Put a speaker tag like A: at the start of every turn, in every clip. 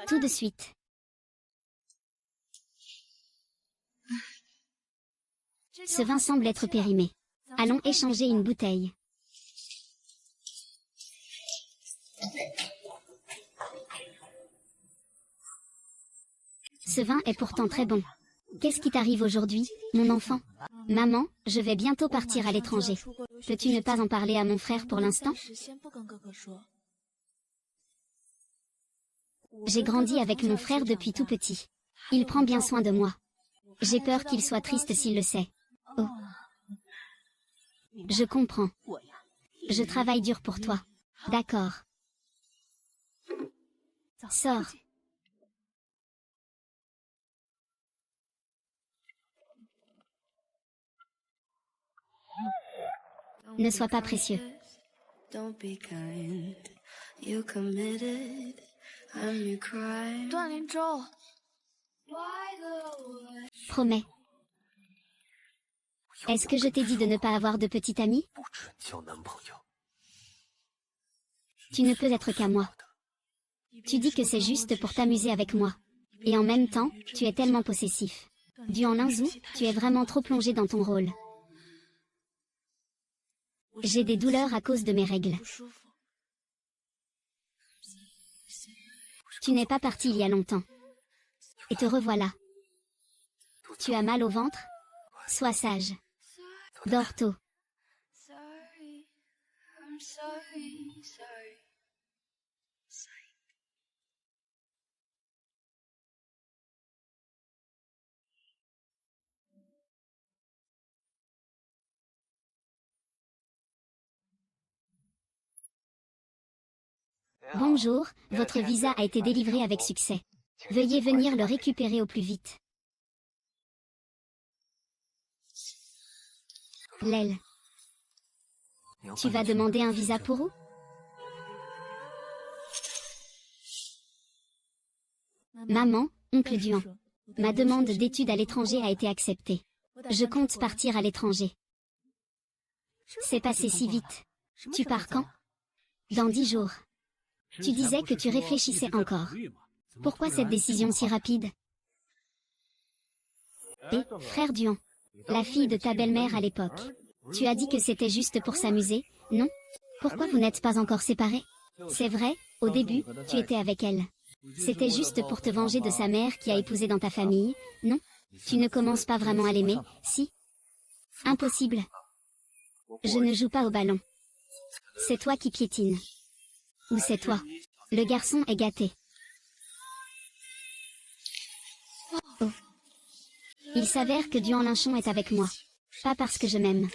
A: Tout de suite. Ce vin semble être périmé. Allons échanger une bouteille. Ce vin est pourtant très bon. Qu'est-ce qui t'arrive aujourd'hui, mon enfant? Maman, je vais bientôt partir à l'étranger. Peux-tu ne pas en parler à mon frère pour l'instant? J'ai grandi avec mon frère depuis tout petit. Il prend bien soin de moi. J'ai peur qu'il soit triste s'il le sait. Oh. Je comprends. Je travaille dur pour toi. D'accord. Sors. Ne sois pas précieux. Promets. Est-ce que je t'ai dit de ne pas avoir de petit ami? Tu ne peux être qu'à moi. Tu dis que c'est juste pour t'amuser avec moi. Et en même temps, tu es tellement possessif. Duan Linzhou, tu es vraiment trop plongé dans ton rôle. J'ai des douleurs à cause de mes règles. Tu n'es pas parti il y a longtemps. Et te revoilà. Tu as mal au ventre? Sois sage. Dors tôt. Bonjour, votre visa a été délivré avec succès. Veuillez venir le récupérer au plus vite. L'aile. Tu vas demander un visa pour où? Maman, oncle Duan. Ma demande d'études à l'étranger a été acceptée. Je compte partir à l'étranger. C'est passé si vite. Tu pars quand? Dans 10 jours. Tu disais que tu réfléchissais encore. Pourquoi cette décision si rapide? Et, frère Duan, la fille de ta belle-mère à l'époque. Tu as dit que c'était juste pour s'amuser, non? Pourquoi vous n'êtes pas encore séparés? C'est vrai, au début, tu étais avec elle. C'était juste pour te venger de sa mère qui a épousé dans ta famille, non? Tu ne commences pas vraiment à l'aimer, si? Impossible. Je ne joue pas au ballon. C'est toi qui piétines. Ou c'est toi. Le garçon est gâté. Oh. Il s'avère que Duan Linchon est avec moi. Pas parce que je m'aime.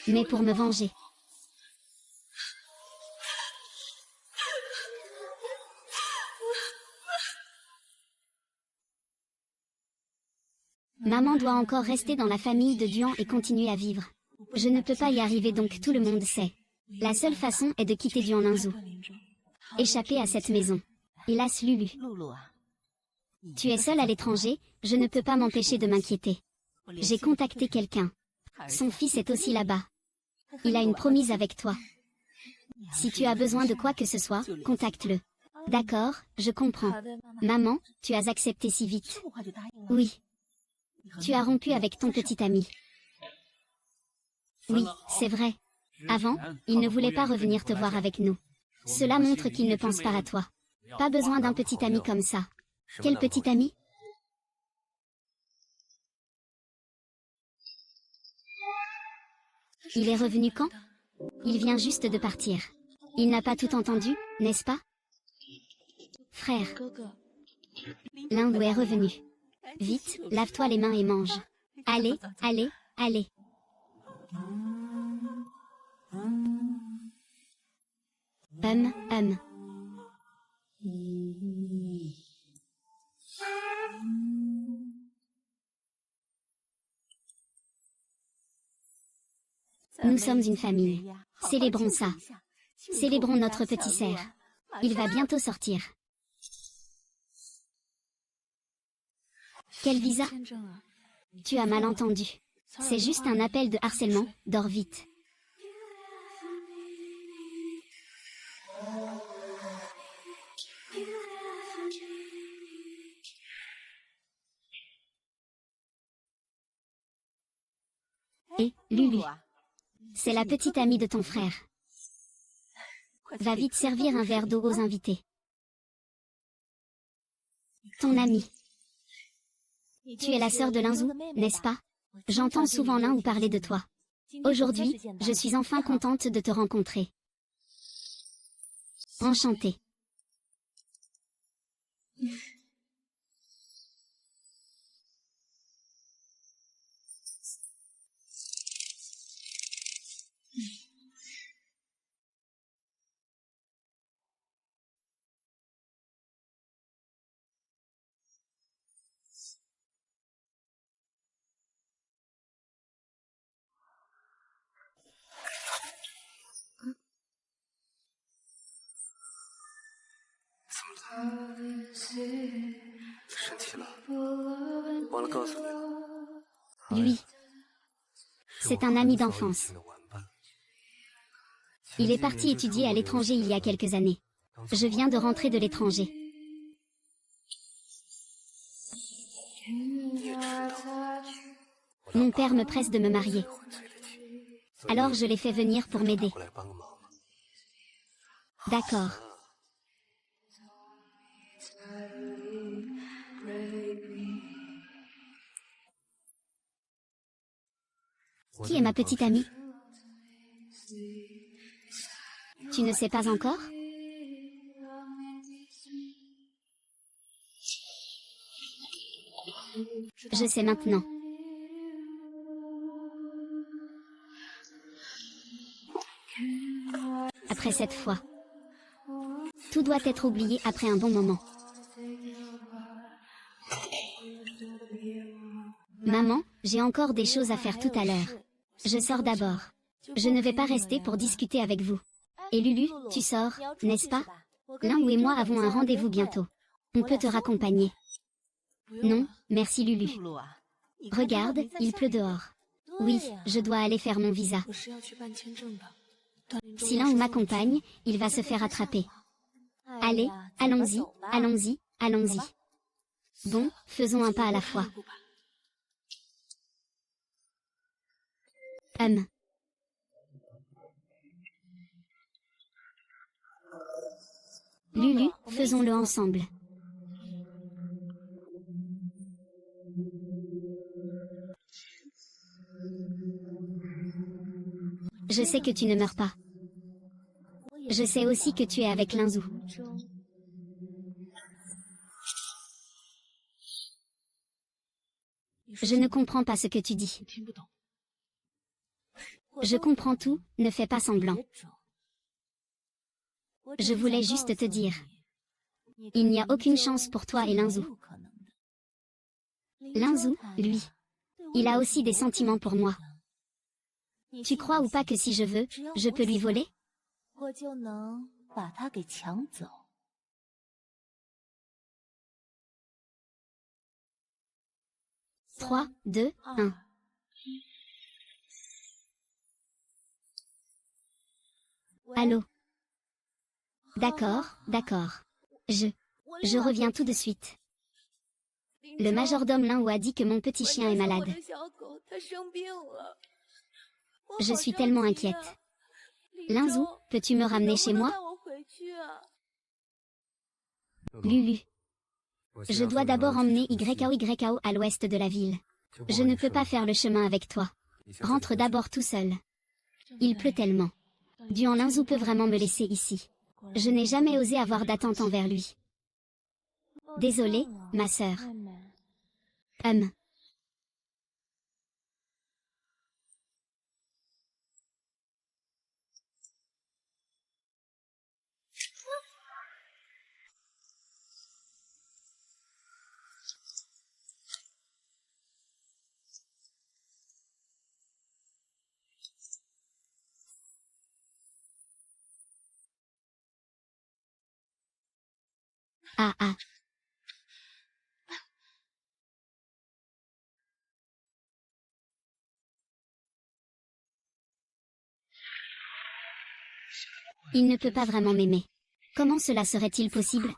A: Mais pour me venger. Maman doit encore rester dans la famille de Duan et continuer à vivre. Je ne peux pas y arriver donc tout le monde sait. La seule façon est de quitter Duan Linzhou. Échapper à cette maison. Hélas Lulu. Tu es seule à l'étranger, je ne peux pas m'empêcher de m'inquiéter. J'ai contacté quelqu'un. Son fils est aussi là-bas. Il a une promise avec toi. Si tu as besoin de quoi que ce soit, contacte-le. D'accord, je comprends. Maman, tu as accepté si vite. Oui. Tu as rompu avec ton petit ami. Oui, c'est vrai. Avant, il ne voulait pas revenir te voir avec nous. Cela montre qu'il ne pense pas à toi. Pas besoin d'un petit ami comme ça. Quel petit ami? Il est revenu quand? Il vient juste de partir. Il n'a pas tout entendu, n'est-ce pas? Frère. Linzhou est revenu. Vite, lave-toi les mains et mange. Allez, allez, allez. Hum. Nous sommes une famille. Célébrons ça. Célébrons notre petit cerf. Il va bientôt sortir. Quel visa? Tu as mal entendu. C'est juste un appel de harcèlement, dors vite. Et, Lulu. C'est la petite amie de ton frère. Va vite servir un verre d'eau aux invités. Ton amie. Tu es la sœur de Linzou, n'est-ce pas? J'entends souvent l'un ou parler de toi. Aujourd'hui, je suis enfin contente de te rencontrer. Enchantée. Lui. C'est un ami d'enfance. Il est parti étudier à l'étranger il y a quelques années. Je viens de rentrer de l'étranger. Mon père me presse de me marier. Alors je l'ai fait venir pour m'aider. D'accord. Qui est ma petite amie? Tu ne sais pas encore? Je sais maintenant. Après cette fois. Tout doit être oublié après un bon moment. Maman, j'ai encore des choses à faire tout à l'heure. Je sors d'abord. Je ne vais pas rester pour discuter avec vous. Et Lulu, tu sors, n'est-ce pas? Linzou et moi avons un rendez-vous bientôt. On peut te raccompagner. Non, merci Lulu. Regarde, il pleut dehors. Oui, je dois aller faire mon visa. Si Linzou m'accompagne, il va se faire attraper. Allez, allons-y, allons-y, allons-y. Bon, faisons un pas à la fois. Lulu, faisons-le ensemble. Je sais que tu ne meurs pas. Je sais aussi que tu es avec Linzou. Je ne comprends pas ce que tu dis. Je comprends tout, ne fais pas semblant. Je voulais juste te dire. Il n'y a aucune chance pour toi et Linzou. Linzou, lui. Il a aussi des sentiments pour moi. Tu crois ou pas que si je veux, je peux lui voler? 3, 2, 1. Allô? D'accord, d'accord. Je reviens tout de suite. Le majordome Linzou a dit que mon petit chien est malade. Je suis tellement inquiète. Linzou, peux-tu me ramener chez moi? Lulu. Je dois d'abord emmener YKO à l'ouest de la ville. Je ne peux pas faire le chemin avec toi. Rentre d'abord tout seul. Il pleut tellement. Duan Linzou peut vraiment me laisser ici. Je n'ai jamais osé avoir d'attente envers lui. Désolée, ma sœur. Ah ah. Il ne peut pas vraiment m'aimer. Comment cela serait-il possible?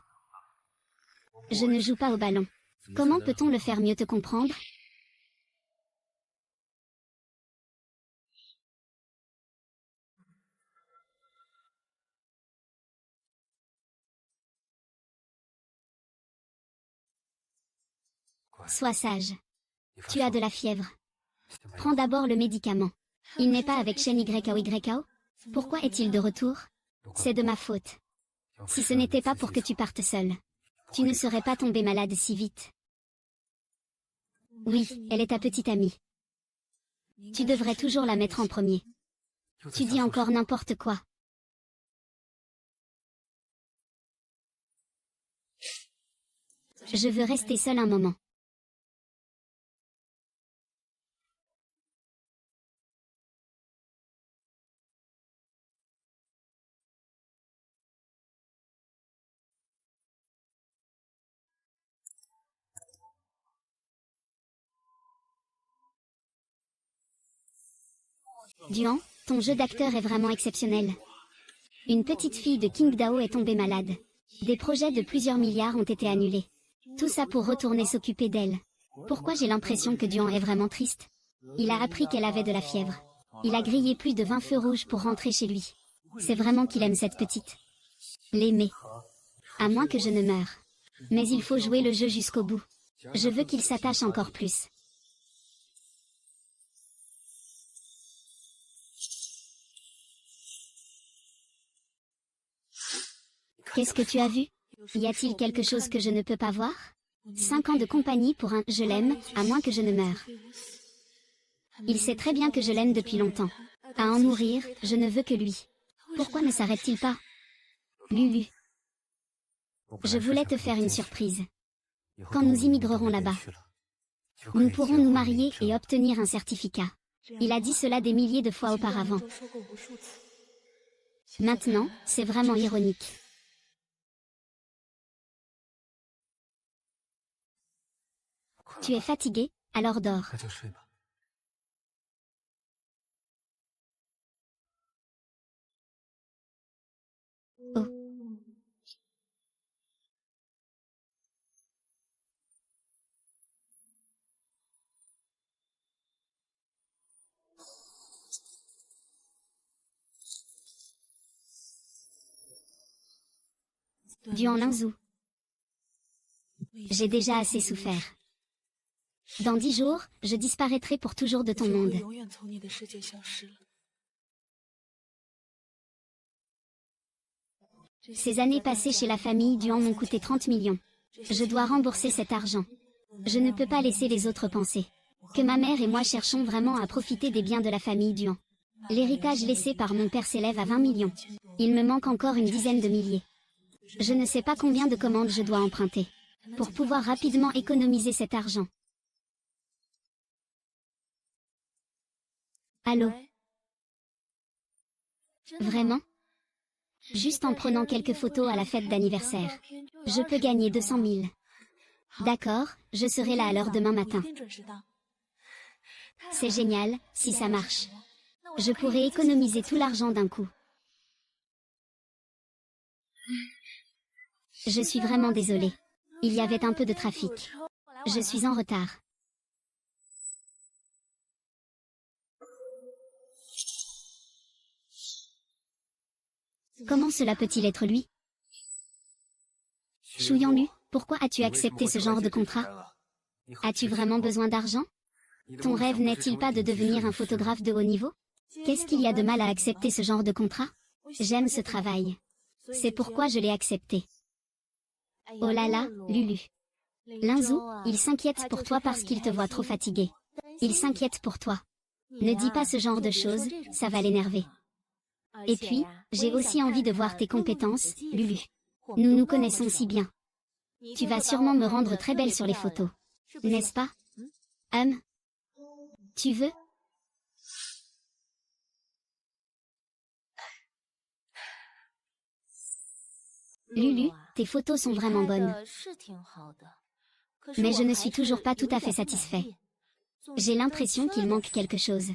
A: Je ne joue pas au ballon. Comment peut-on le faire mieux te comprendre? Sois sage. Tu as de la fièvre. Prends d'abord le médicament. Il n'est pas avec Shen YKO. Pourquoi est-il de retour? C'est de ma faute. Si ce n'était pas pour que tu partes seul, tu ne serais pas tombé malade si vite. Oui, elle est ta petite amie. Tu devrais toujours la mettre en premier. Tu dis encore n'importe quoi. Je veux rester seule un moment. Duan, ton jeu d'acteur est vraiment exceptionnel. Une petite fille de Qingdao est tombée malade. Des projets de plusieurs milliards ont été annulés. Tout ça pour retourner s'occuper d'elle. Pourquoi j'ai l'impression que Duan est vraiment triste? Il a appris qu'elle avait de la fièvre. Il a grillé plus de 20 feux rouges pour rentrer chez lui. C'est vraiment qu'il aime cette petite. L'aimer. À moins que je ne meure. Mais il faut jouer le jeu jusqu'au bout. Je veux qu'il s'attache encore plus. Qu'est-ce que tu as vu? Y a-t-il quelque chose que je ne peux pas voir? 5 ans de compagnie pour un « je l'aime », à moins que je ne meure. Il sait très bien que je l'aime depuis longtemps. À en mourir, je ne veux que lui. Pourquoi ne s'arrête-t-il pas? Lulu. Je voulais te faire une surprise. Quand nous immigrerons là-bas, nous pourrons nous marier et obtenir un certificat. Il a dit cela des milliers de fois auparavant. Maintenant, c'est vraiment ironique. Tu es fatigué, alors dors. Oh. Duan Linzhou. J'ai déjà assez souffert. Dans 10 jours, je disparaîtrai pour toujours de ton monde. Ces années passées chez la famille Duan m'ont coûté 30 millions. Je dois rembourser cet argent. Je ne peux pas laisser les autres penser que ma mère et moi cherchons vraiment à profiter des biens de la famille Duan. L'héritage laissé par mon père s'élève à 20 millions. Il me manque encore une dizaine de milliers. Je ne sais pas combien de commandes je dois emprunter pour pouvoir rapidement économiser cet argent. Allô? Vraiment? Juste en prenant quelques photos à la fête d'anniversaire. Je peux gagner 200 000. D'accord, je serai là à l'heure demain matin. C'est génial, si ça marche. Je pourrais économiser tout l'argent d'un coup. Je suis vraiment désolée. Il y avait un peu de trafic. Je suis en retard. Comment cela peut-il être lui? Chouyan-Lu, pourquoi as-tu accepté ce genre de contrat? As-tu vraiment besoin d'argent? Ton rêve n'est-il pas de devenir un photographe de haut niveau? Qu'est-ce qu'il y a de mal à accepter ce genre de contrat? J'aime ce travail. C'est pourquoi je l'ai accepté. Oh là là, Lulu. Linzhou, il s'inquiète pour toi parce qu'il te voit trop fatigué. Il s'inquiète pour toi. Ne dis pas ce genre de choses, ça va l'énerver. Et puis, j'ai aussi envie de voir tes compétences, Lulu. Nous nous connaissons si bien. Tu vas sûrement me rendre très belle sur les photos. N'est-ce pas? Tu veux? Lulu, tes photos sont vraiment bonnes. Mais je ne suis toujours pas tout à fait satisfait. J'ai l'impression qu'il manque quelque chose.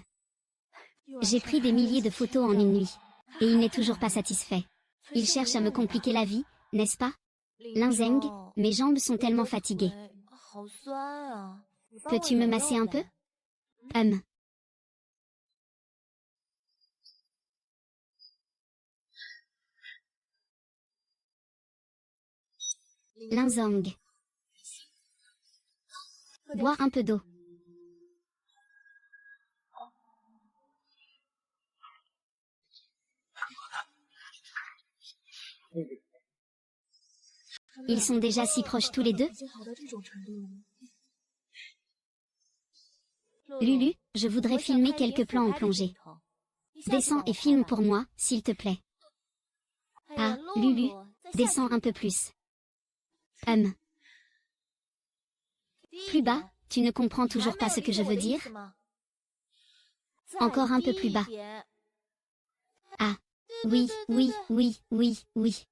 A: J'ai pris des milliers de photos en une nuit. Et il n'est toujours pas satisfait. Il cherche à me compliquer la vie, n'est-ce pas? Linzeng, mes jambes sont tellement fatiguées. Peux-tu me masser un peu? Linzang. Bois un peu d'eau. Ils sont déjà si proches tous les deux. Lulu, je voudrais filmer quelques plans en plongée. Descends et filme pour moi, s'il te plaît. Ah, Lulu, descends un peu plus. Plus bas, tu ne comprends toujours pas ce que je veux dire? Encore un peu plus bas. Ah, oui, oui, oui, oui, oui.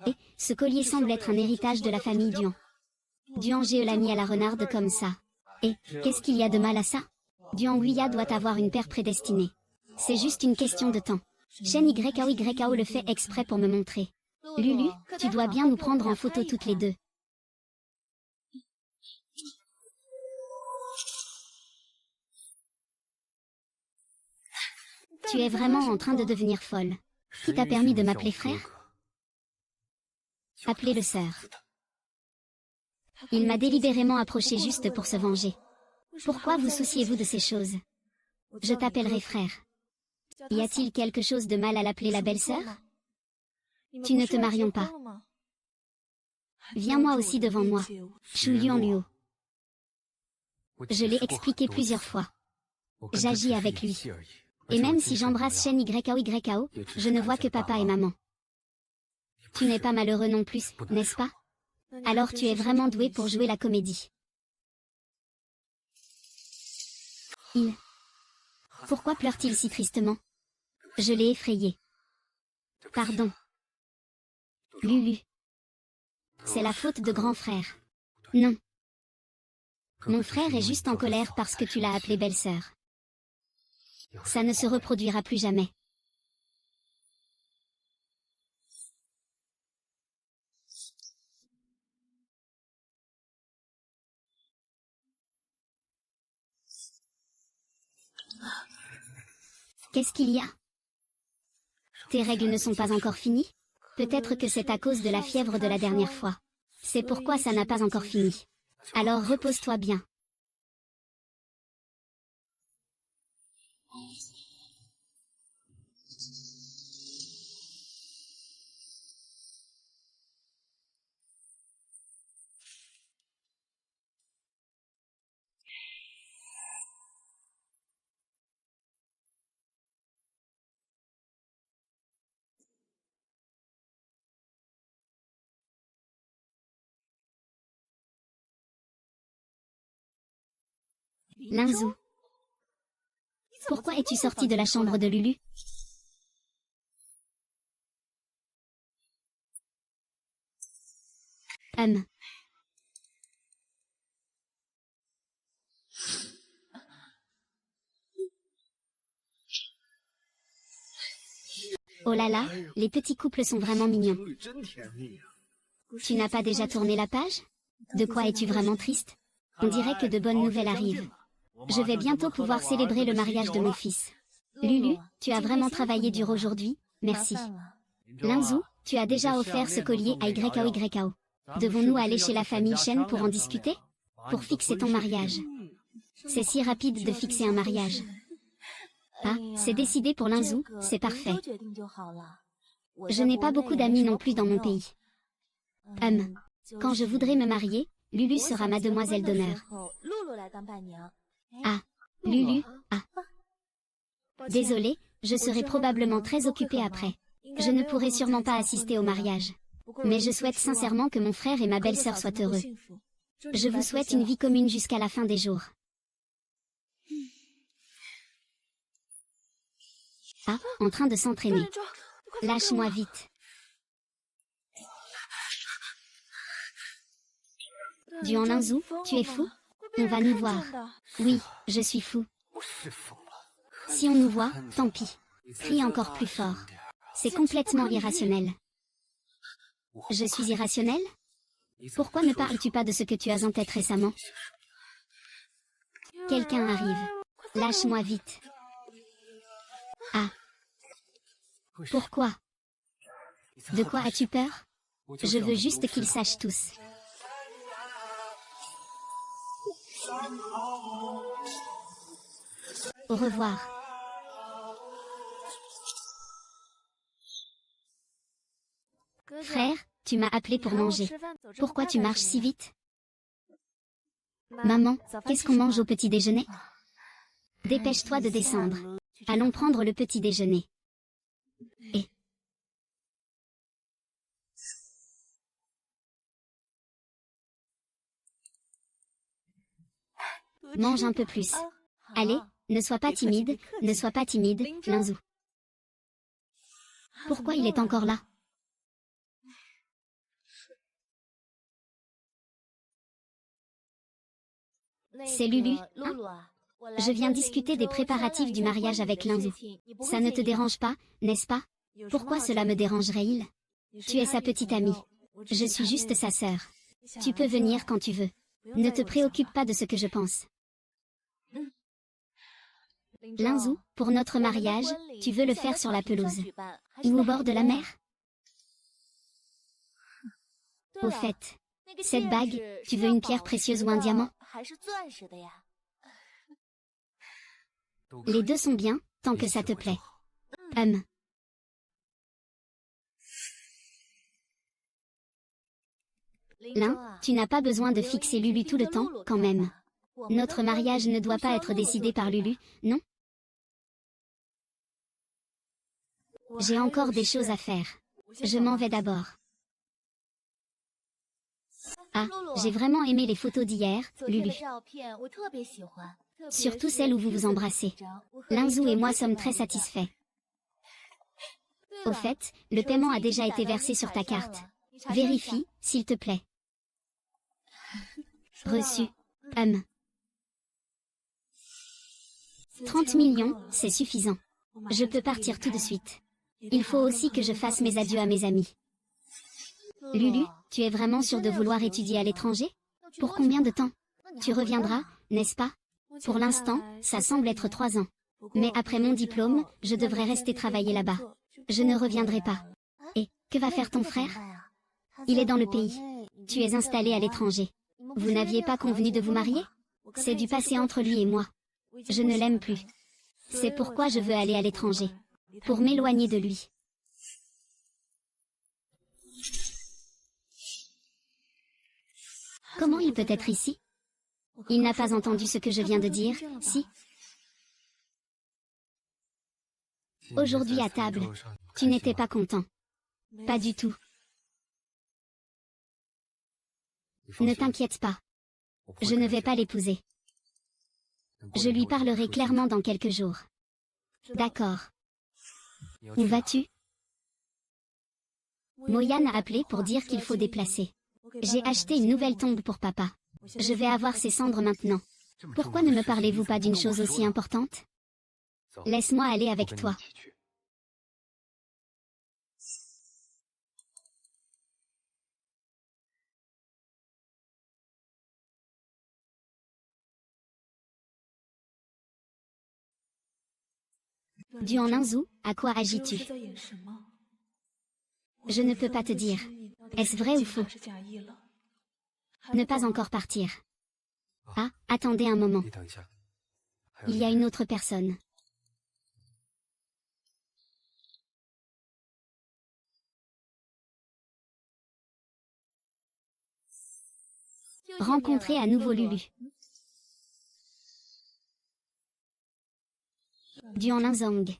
A: Et, ce collier semble être un héritage de la famille Duan. Duan Ge l'a mis à la renarde comme ça. Et, qu'est-ce qu'il y a de mal à ça? Duan Huiya doit avoir une paire prédestinée. C'est juste une question de temps. Shen YKO le fait exprès pour me montrer. Lulu, tu dois bien nous prendre en photo toutes les deux. Tu es vraiment en train de devenir folle. Qui t'a permis de m'appeler frère? Appelez-le sœur. Il m'a délibérément approché juste pour se venger. Pourquoi vous souciez-vous de ces choses? Je t'appellerai frère. Y a-t-il quelque chose de mal à l'appeler la belle-sœur? Tu ne te marions pas. Viens-moi aussi devant moi. Shu Yuan Luo. Je l'ai expliqué plusieurs fois. J'agis avec lui. Et même si j'embrasse Shen YKO, je ne vois que papa et maman. Tu n'es pas malheureux non plus, n'est-ce pas? Alors tu es vraiment doué pour jouer la comédie. Pourquoi pleure-t-il si tristement? Je l'ai effrayé. Pardon. Lulu. C'est la faute de grand frère. Non. Mon frère est juste en colère parce que tu l'as appelée belle-sœur. Ça ne se reproduira plus jamais. Qu'est-ce qu'il y a? Tes règles ne sont pas encore finies? Peut-être que c'est à cause de la fièvre de la dernière fois. C'est pourquoi ça n'a pas encore fini. Alors repose-toi bien. Linzou. Pourquoi es-tu sorti de la chambre de Lulu? Oh là là, les petits couples sont vraiment mignons. Tu n'as pas déjà tourné la page? De quoi es-tu vraiment triste? On dirait que de bonnes nouvelles arrivent. Je vais bientôt pouvoir célébrer le mariage de mon fils. Lulu, tu as vraiment travaillé dur aujourd'hui, merci. Linzou, tu as déjà offert ce collier à YKO. Devons-nous aller chez la famille Shen pour en discuter? Pour fixer ton mariage. C'est si rapide de fixer un mariage. Ah, c'est décidé pour Linzou, c'est parfait. Je n'ai pas beaucoup d'amis non plus dans mon pays. Quand je voudrais me marier, Lulu sera ma demoiselle d'honneur. Ah, Lulu, ah. Désolée, je serai probablement très occupée après. Je ne pourrai sûrement pas assister au mariage. Mais je souhaite sincèrement que mon frère et ma belle-sœur soient heureux. Je vous souhaite une vie commune jusqu'à la fin des jours. Ah, en train de s'entraîner. Lâche-moi vite. Duan Linzou, tu es fou? On va nous voir. Oui, je suis fou. Si on nous voit, tant pis. Crie encore plus fort. C'est complètement irrationnel. Je suis irrationnel? Pourquoi ne parles-tu pas de ce que tu as en tête récemment? Quelqu'un arrive. Lâche-moi vite. Ah. Pourquoi? De quoi as-tu peur? Je veux juste qu'ils sachent tous. Au revoir. Frère, tu m'as appelé pour manger. Pourquoi tu marches si vite? Maman, qu'est-ce qu'on mange au petit déjeuner? Dépêche-toi de descendre. Allons prendre le petit déjeuner. Et mange un peu plus. Allez, ne sois pas timide, ne sois pas timide, Linzou. Pourquoi il est encore là? C'est Lulu, hein? Je viens discuter des préparatifs du mariage avec Linzou. Ça ne te dérange pas, n'est-ce pas? Pourquoi cela me dérangerait-il? Tu es sa petite amie. Je suis juste sa sœur. Tu peux venir quand tu veux. Ne te préoccupe pas de ce que je pense. Linzou, pour notre mariage, tu veux le faire sur la pelouse ou au bord de la mer? Au fait, cette bague, tu veux une pierre précieuse ou un diamant? Les deux sont bien, tant que ça te plaît. Lin, tu n'as pas besoin de fixer Lulu tout le temps, quand même. Notre mariage ne doit pas être décidé par Lulu, non? J'ai encore des choses à faire. Je m'en vais d'abord. Ah, j'ai vraiment aimé les photos d'hier, Lulu. Surtout celles où vous vous embrassez. Linzou et moi sommes très satisfaits. Au fait, le paiement a déjà été versé sur ta carte. Vérifie, s'il te plaît. Reçu. 30 millions, c'est suffisant. Je peux partir tout de suite. Il faut aussi que je fasse mes adieux à mes amis. Lulu, tu es vraiment sûre de vouloir étudier à l'étranger? Pour combien de temps? Tu reviendras, n'est-ce pas? Pour l'instant, ça semble être 3 ans. Mais après mon diplôme, je devrais rester travailler là-bas. Je ne reviendrai pas. Et, que va faire ton frère? Il est dans le pays. Tu es installé à l'étranger. Vous n'aviez pas convenu de vous marier? C'est du passé entre lui et moi. Je ne l'aime plus. C'est pourquoi je veux aller à l'étranger. Pour m'éloigner de lui. Comment il peut être ici? Il n'a pas entendu ce que je viens de dire, si? Aujourd'hui à table, tu n'étais pas content. Pas du tout. Ne t'inquiète pas. Je ne vais pas l'épouser. Je lui parlerai clairement dans quelques jours. D'accord. Où vas-tu? Moyan a appelé pour dire qu'il faut déplacer. J'ai acheté une nouvelle tombe pour papa. Je vais avoir ses cendres maintenant. Pourquoi ne me parlez-vous pas d'une chose aussi importante? Laisse-moi aller avec toi. Duan Linzou, à quoi agis-tu? Je ne peux pas te dire. Est-ce vrai ou faux? Ne pas encore partir. Ah, attendez un moment. Il y a une autre personne. Rencontrer à nouveau Lulu. Duan Linzong.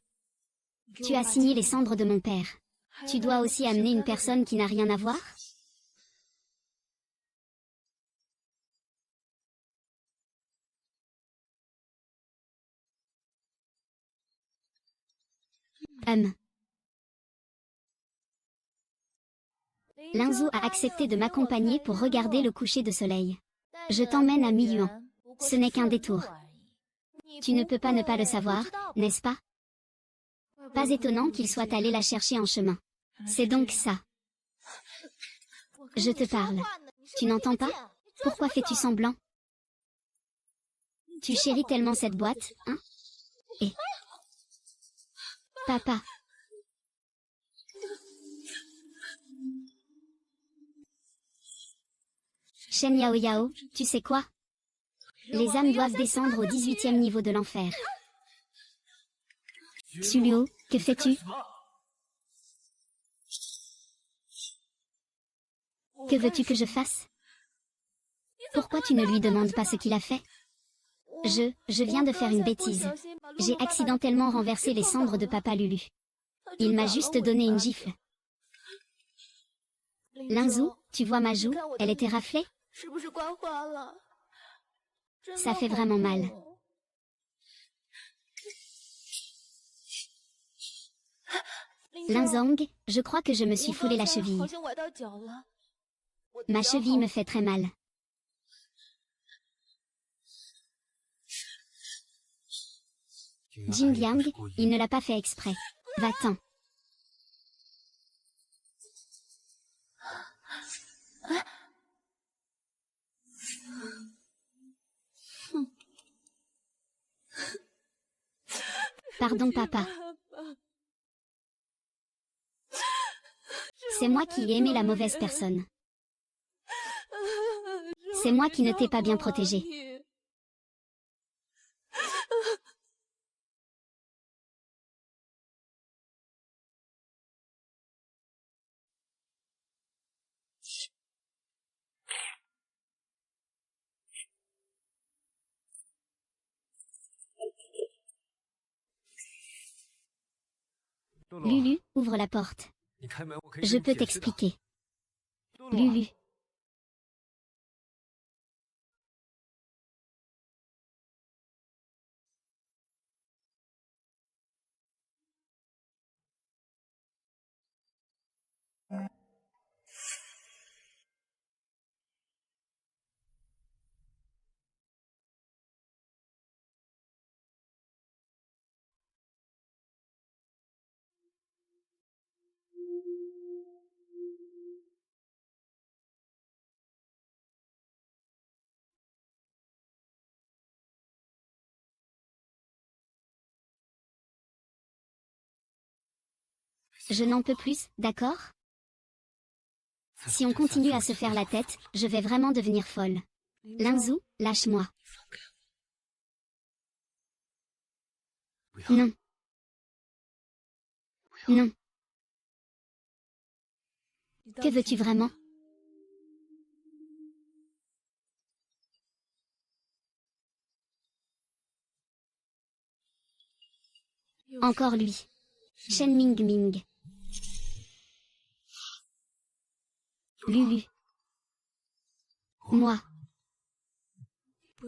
A: Tu as signé les cendres de mon père. Tu dois aussi amener une personne qui n'a rien à voir? Linzou a accepté de m'accompagner pour regarder le coucher de soleil. Je t'emmène à Miyuan. Ce n'est qu'un détour. Tu ne peux pas ne pas le savoir, n'est-ce pas? Pas étonnant qu'il soit allé la chercher en chemin. C'est donc ça. Je te parle. Tu n'entends pas? Pourquoi fais-tu semblant? Tu chéris tellement cette boîte, hein? Et... Papa. Shen Yao Yao, tu sais quoi? Les âmes doivent descendre au 18e niveau de l'enfer. Xuluo, que fais-tu? Que veux-tu que je fasse? Pourquoi tu ne lui demandes pas ce qu'il a fait? Je viens de faire une bêtise. J'ai accidentellement renversé les cendres de Papa Lulu. Il m'a juste donné une gifle. Linzou, tu vois ma joue, elle était raflée? Ça fait vraiment mal. Linzong, je crois que je me suis foulé la cheville. Ma cheville me fait très mal. Jingliang, il ne l'a pas fait exprès. Va-t'en. Pardon, papa. C'est moi qui ai aimé la mauvaise personne. C'est moi qui ne t'ai pas bien protégé. Lulu, ouvre la porte. Je peux t'expliquer. Lulu. Je n'en peux plus, d'accord? Si on continue à se faire la tête, je vais vraiment devenir folle. Linzou, lâche-moi. Non. Non. Que veux-tu vraiment? Encore lui. Shen Ming Ming. Lulu. Moi.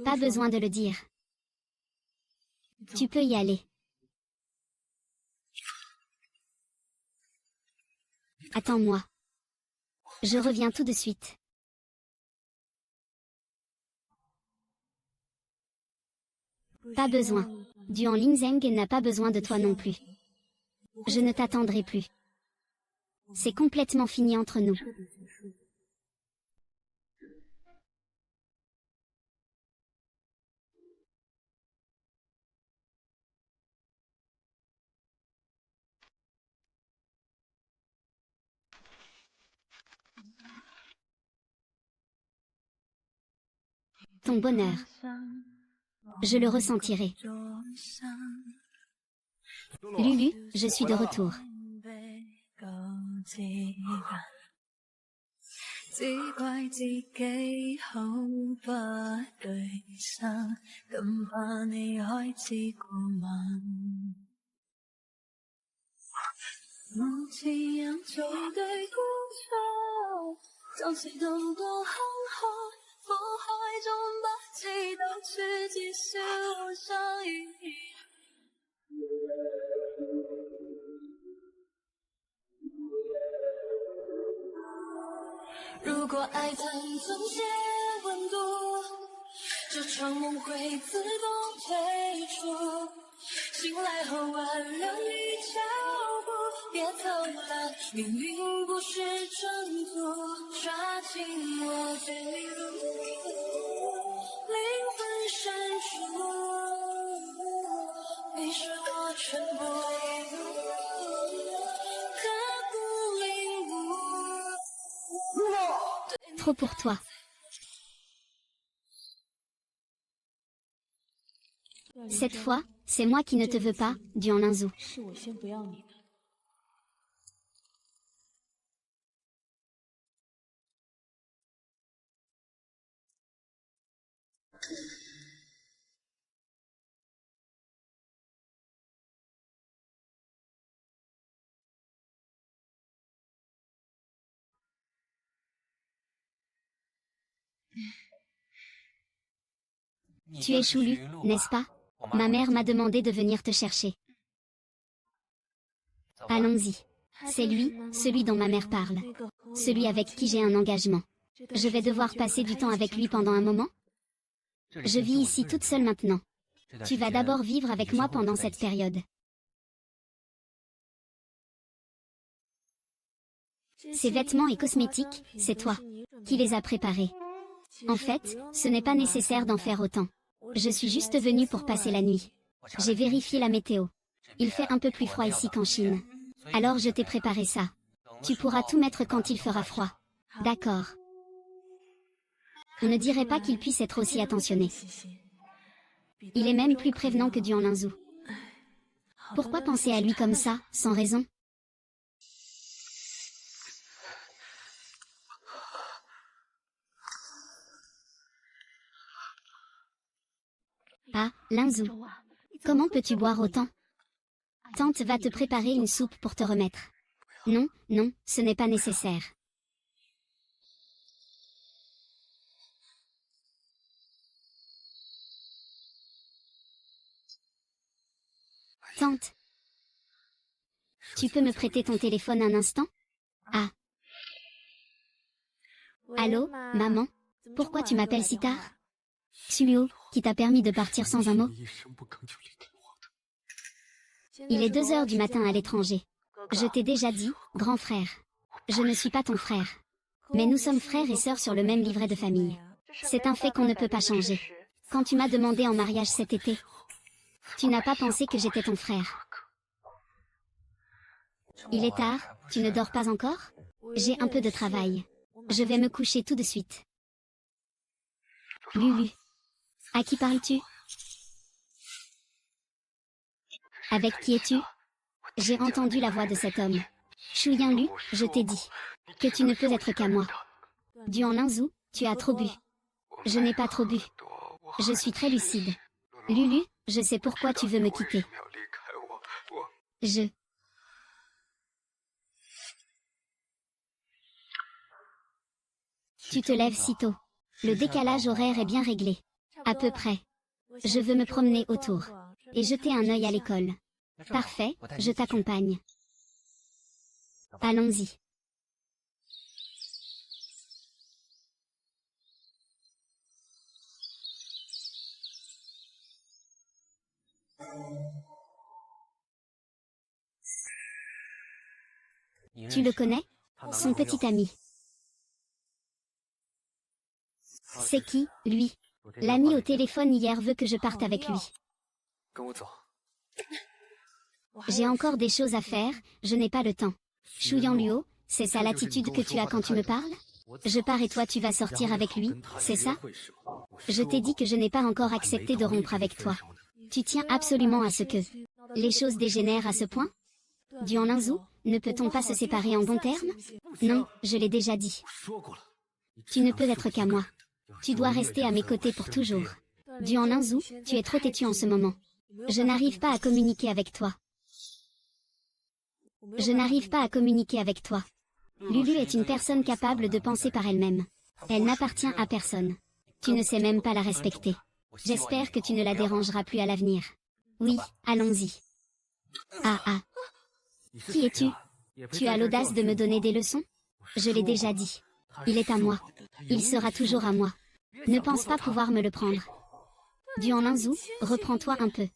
A: Pas besoin de le dire. Tu peux y aller. Attends-moi. Je reviens tout de suite. Pas besoin. Duan Lingzeng n'a pas besoin de toi non plus. Je ne t'attendrai plus. C'est complètement fini entre nous. Ton bonheur. Je le ressentirai. Lulu, je suis de retour. Trop pour toi. Cette fois, c'est moi qui ne te veux pas, Duan Linzhu. Tu es Shulu, n'est-ce pas? Ma mère m'a demandé de venir te chercher. Allons-y. C'est lui, celui dont ma mère parle. Celui avec qui j'ai un engagement. Je vais devoir passer du temps avec lui pendant un moment? Je vis ici toute seule maintenant. Tu vas d'abord vivre avec moi pendant cette période. Ces vêtements et cosmétiques, c'est toi qui les as préparés. En fait, ce n'est pas nécessaire d'en faire autant. Je suis juste venue pour passer la nuit. J'ai vérifié la météo. Il fait un peu plus froid ici qu'en Chine. Alors je t'ai préparé ça. Tu pourras tout mettre quand il fera froid. D'accord. On ne dirait pas qu'il puisse être aussi attentionné. Il est même plus prévenant que Duan Linzhu. Pourquoi penser à lui comme ça, sans raison? Ah, Linzhu. Comment peux-tu boire autant? Tante va te préparer une soupe pour te remettre. Non, non, ce n'est pas nécessaire. Tante. Tu peux me prêter ton téléphone un instant? Ah. Allô, maman? Pourquoi tu m'appelles si tard? Sulio, qui t'a permis de partir sans un mot? Il est 2 heures du matin à l'étranger. Je t'ai déjà dit, grand frère. Je ne suis pas ton frère. Mais nous sommes frères et sœurs sur le même livret de famille. C'est un fait qu'on ne peut pas changer. Quand tu m'as demandé en mariage cet été, tu n'as pas pensé que j'étais ton frère. Il est tard, tu ne dors pas encore? J'ai un peu de travail. Je vais me coucher tout de suite. Lulu. À qui parles-tu? Avec qui es-tu? J'ai entendu la voix de cet homme. Shuyanlu, je t'ai dit que tu ne peux être qu'à moi. Duan Linzhu, tu as trop bu. Je n'ai pas trop bu. Je suis très lucide. Lulu, je sais pourquoi tu veux me quitter. Tu te lèves si tôt. Le décalage horaire est bien réglé. À peu près. Je veux me promener autour. Et jeter un œil à l'école. Parfait, je t'accompagne. Allons-y. Tu le connais? Son petit ami. C'est qui, lui? L'ami au téléphone hier veut que je parte avec lui. J'ai encore des choses à faire, je n'ai pas le temps. Shuyanluo, c'est ça l'attitude que tu as quand tu me parles? Je pars et toi tu vas sortir avec lui, c'est ça? Je t'ai dit que je n'ai pas encore accepté de rompre avec toi. Tu tiens absolument à ce que les choses dégénèrent à ce point? Duan Linzhu, ne peut-on pas se séparer en bons termes? Non, je l'ai déjà dit. Tu ne peux être qu'à moi. Tu dois rester à mes côtés pour toujours. Duan Linzhu, tu es trop têtu en ce moment. Je n'arrive pas à communiquer avec toi. Je n'arrive pas à communiquer avec toi. Lulu est une personne capable de penser par elle-même. Elle n'appartient à personne. Tu ne sais même pas la respecter. J'espère que tu ne la dérangeras plus à l'avenir. Oui, allons-y. Ah ah. Qui es-tu? Tu as l'audace de me donner des leçons? Je l'ai déjà dit. Il est à moi. Il sera toujours à moi. Ne pense pas pouvoir me le prendre. Duan Linzhu, reprends-toi un peu.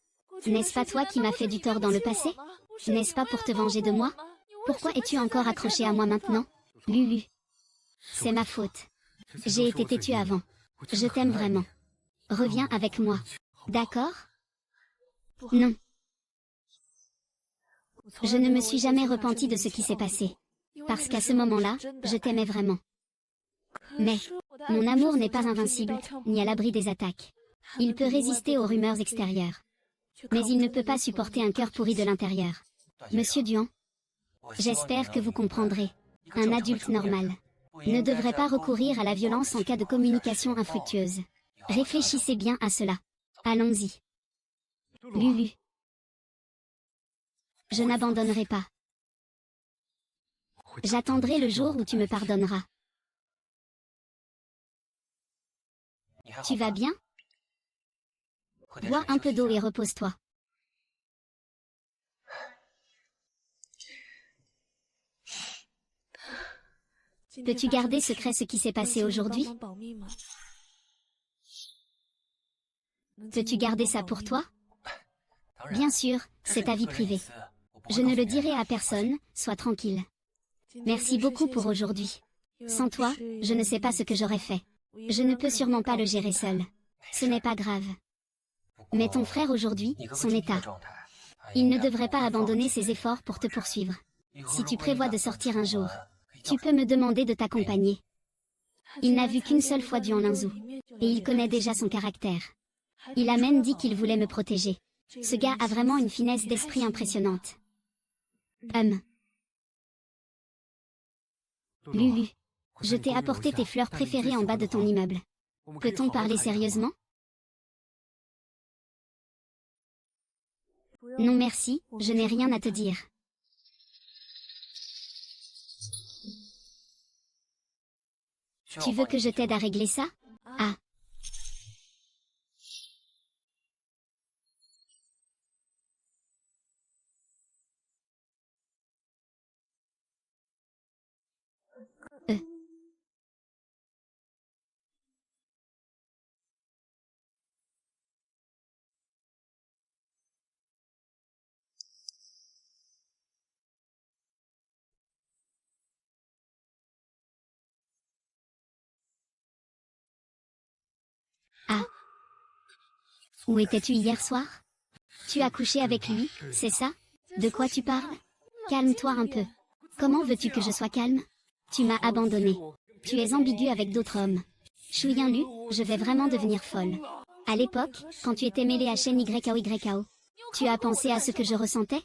A: N'est-ce pas toi qui m'as fait du tort dans le passé? N'est-ce pas pour te venger de moi? Pourquoi es-tu encore accroché à moi maintenant? Lulu. C'est ma faute. J'ai été têtue avant. Je t'aime vraiment. Reviens avec moi. D'accord? Non. Je ne me suis jamais repentie de ce qui s'est passé. Parce qu'à ce moment-là, je t'aimais vraiment. Mais, mon amour n'est pas invincible, ni à l'abri des attaques. Il peut résister aux rumeurs extérieures. Mais il ne peut pas supporter un cœur pourri de l'intérieur. Monsieur Duan, j'espère que vous comprendrez. Un adulte normal ne devrait pas recourir à la violence en cas de communication infructueuse. Réfléchissez bien à cela. Allons-y. Lulu. Je n'abandonnerai pas. J'attendrai le jour où tu me pardonneras. Tu vas bien? Bois un peu d'eau et repose-toi. Peux-tu garder secret ce qui s'est passé aujourd'hui? Peux-tu garder ça pour toi? Bien sûr, c'est ta vie privée. Je ne le dirai à personne, sois tranquille. Merci beaucoup pour aujourd'hui. Sans toi, je ne sais pas ce que j'aurais fait. Je ne peux sûrement pas le gérer seul. Ce n'est pas grave. Mais ton frère aujourd'hui, son état. Il ne devrait pas abandonner ses efforts pour te poursuivre. Si tu prévois de sortir un jour, tu peux me demander de t'accompagner. Il n'a vu qu'une seule fois Duan Linzhou. Et il connaît déjà son caractère. Il a même dit qu'il voulait me protéger. Ce gars a vraiment une finesse d'esprit impressionnante. Lulu, je t'ai apporté tes fleurs préférées en bas de ton immeuble. Peut-on parler sérieusement? Non merci, je n'ai rien à te dire. Tu veux que je t'aide à régler ça? Ah. Ah. Où étais-tu hier soir? Tu as couché avec lui, c'est ça? De quoi tu parles? Calme-toi un peu. Comment veux-tu que je sois calme? Tu m'as abandonné. Tu es ambigu avec d'autres hommes. Chouyin-Lu, je vais vraiment devenir folle. À l'époque, quand tu étais mêlé à Shen YKO, tu as pensé à ce que je ressentais?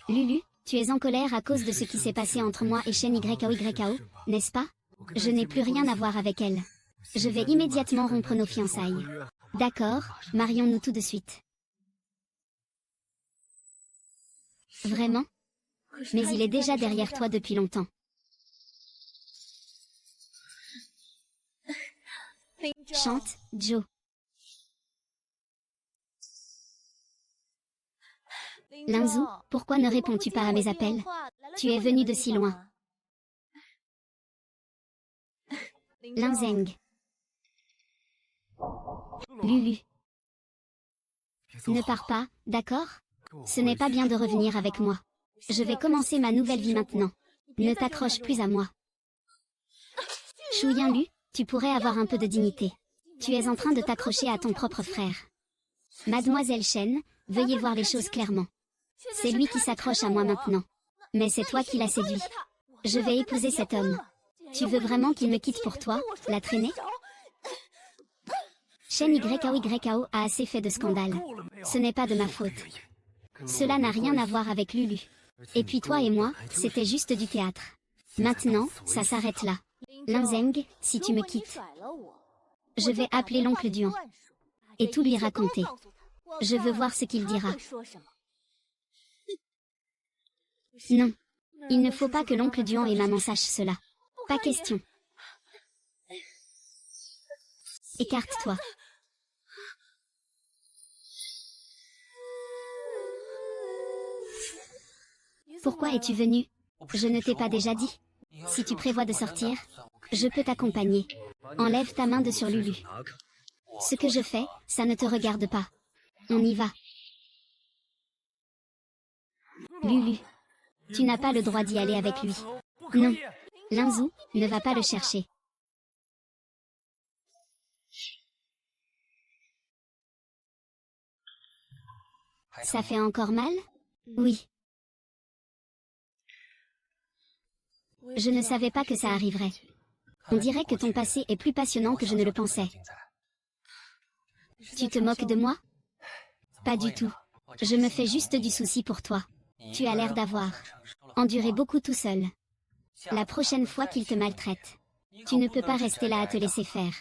A: Lulu, tu es en colère à cause de ce qui s'est passé entre moi et Shen YKO, n'est-ce pas? Je n'ai plus rien à voir avec elle. Je vais immédiatement rompre nos fiançailles. D'accord, marions-nous tout de suite. Vraiment? Mais il est déjà derrière toi depuis longtemps. Chante, Joe. Linzhou, pourquoi ne réponds-tu pas à mes appels? Tu es venu de si loin. Linzeng. Lulu. Ne pars pas, d'accord? Ce n'est pas bien de revenir avec moi. Je vais commencer ma nouvelle vie maintenant. Ne t'accroche plus à moi. Chouyin-Lu, tu pourrais avoir un peu de dignité. Tu es en train de t'accrocher à ton propre frère. Mademoiselle Shen, veuillez voir les choses clairement. C'est lui qui s'accroche à moi maintenant. Mais c'est toi qui l'as séduit. Je vais épouser cet homme. Tu veux vraiment qu'il me quitte pour toi, la traîner? Shen YKO a assez fait de scandale. Ce n'est pas de ma faute. Cela n'a rien à voir avec Lulu. Et puis toi et moi, c'était juste du théâtre. Maintenant, ça s'arrête là. Linzeng, si tu me quittes, je vais appeler l'oncle Duan et tout lui raconter. Je veux voir ce qu'il dira. Non. Il ne faut pas que l'oncle Duan et maman sachent cela. Pas question. Écarte-toi. Pourquoi es-tu venu? Je ne t'ai pas déjà dit. Si tu prévois de sortir, je peux t'accompagner. Enlève ta main de sur Lulu. Ce que je fais, ça ne te regarde pas. On y va. Lulu. Tu n'as pas le droit d'y aller avec lui. Non. Linzhou, ne va pas le chercher. Ça fait encore mal? Oui. Je ne savais pas que ça arriverait. On dirait que ton passé est plus passionnant que je ne le pensais. Tu te moques de moi? Pas du tout. Je me fais juste du souci pour toi. Tu as l'air d'avoir enduré beaucoup tout seul. La prochaine fois qu'il te maltraite, tu ne peux pas rester là à te laisser faire.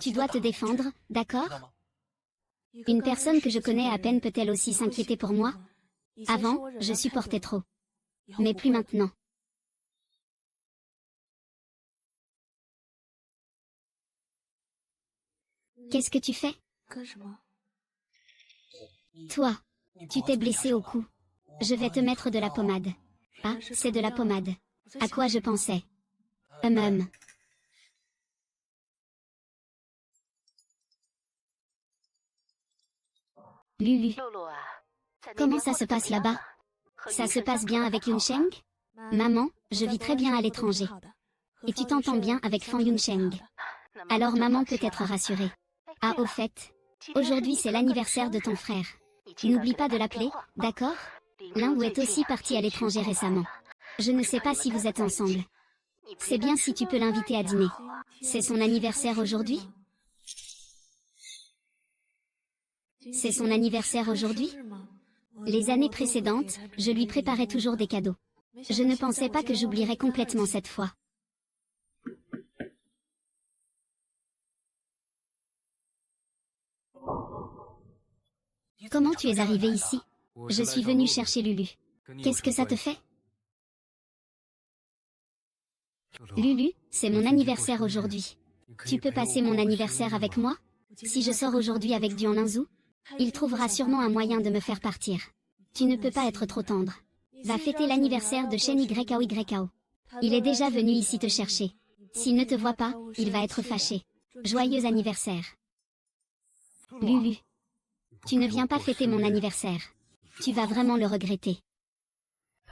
A: Tu dois te défendre, d'accord? Une personne que je connais à peine peut-elle aussi s'inquiéter pour moi? Avant, je supportais trop. Mais plus maintenant. Qu'est-ce que tu fais? Toi, tu t'es blessé au cou. Je vais te mettre de la pommade. Ah, c'est de la pommade. À quoi je pensais? Hum. Lulu. Comment ça se passe là-bas? Ça se passe bien avec Yunsheng? Maman, je vis très bien à l'étranger. Et tu t'entends bien avec Fan Yunsheng. Alors maman peut être rassurée. Ah au fait, aujourd'hui c'est l'anniversaire de ton frère. N'oublie pas de l'appeler, d'accord? L'un ou est aussi parti à l'étranger récemment. Je ne sais pas si vous êtes ensemble. C'est bien si tu peux l'inviter à dîner. C'est son anniversaire aujourd'hui? C'est son anniversaire aujourd'hui? Les années précédentes, je lui préparais toujours des cadeaux. Je ne pensais pas que j'oublierais complètement cette fois. Comment tu es arrivé ici? Je suis venue chercher Lulu. Qu'est-ce que ça te fait? Lulu, c'est mon anniversaire aujourd'hui. Tu peux passer mon anniversaire avec moi? Si je sors aujourd'hui avec Duan Linzou, il trouvera sûrement un moyen de me faire partir. Tu ne peux pas être trop tendre. Va fêter l'anniversaire de Shen YKO. Il est déjà venu ici te chercher. S'il ne te voit pas, il va être fâché. Joyeux anniversaire. Lulu. Tu ne viens pas fêter mon anniversaire. Tu vas vraiment le regretter.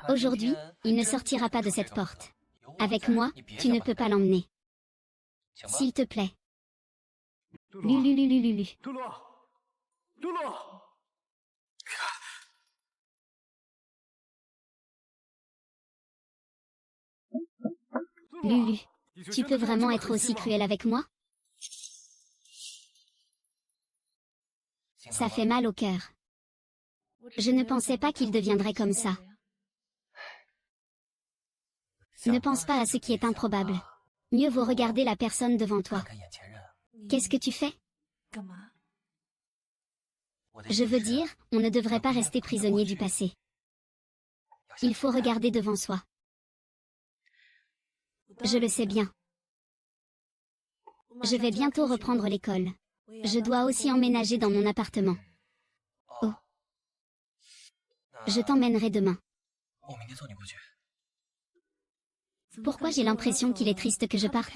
A: Aujourd'hui, il ne sortira pas de cette porte. Avec moi, tu ne peux pas l'emmener. S'il te plaît. Lulu. Lulu. Tu peux vraiment être aussi cruel avec moi? Ça fait mal au cœur. Je ne pensais pas qu'il deviendrait comme ça. Ne pense pas à ce qui est improbable. Mieux vaut regarder la personne devant toi. Qu'est-ce que tu fais? Je veux dire, on ne devrait pas rester prisonnier du passé. Il faut regarder devant soi. Je le sais bien. Je vais bientôt reprendre l'école. Je dois aussi emménager dans mon appartement. Oh. Je t'emmènerai demain. Pourquoi j'ai l'impression qu'il est triste que je parte?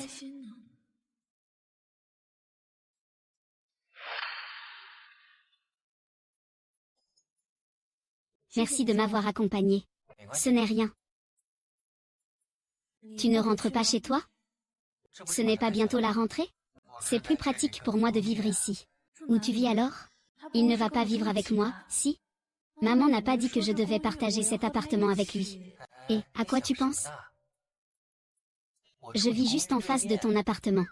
A: Merci de m'avoir accompagné. Ce n'est rien. Tu ne rentres pas chez toi? Ce n'est pas bientôt la rentrée? C'est plus pratique pour moi de vivre ici. Où tu vis alors? Il ne va pas vivre avec moi, si? Maman n'a pas dit que je devais partager cet appartement avec lui. Et, à quoi tu penses? Je vis juste en face de ton appartement.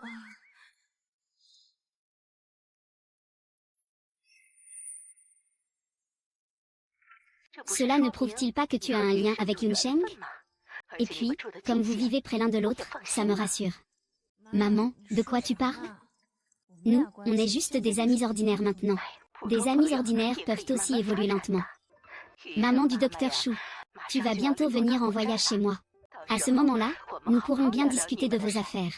A: Cela ne prouve-t-il pas que tu as un lien avec Yunsheng? Et puis, comme vous vivez près l'un de l'autre, ça me rassure. Maman, de quoi tu parles? Nous, on est juste des amis ordinaires maintenant. Des amis ordinaires peuvent aussi évoluer lentement. Maman du docteur Chou, tu vas bientôt venir en voyage chez moi. À ce moment-là, nous pourrons bien discuter de vos affaires.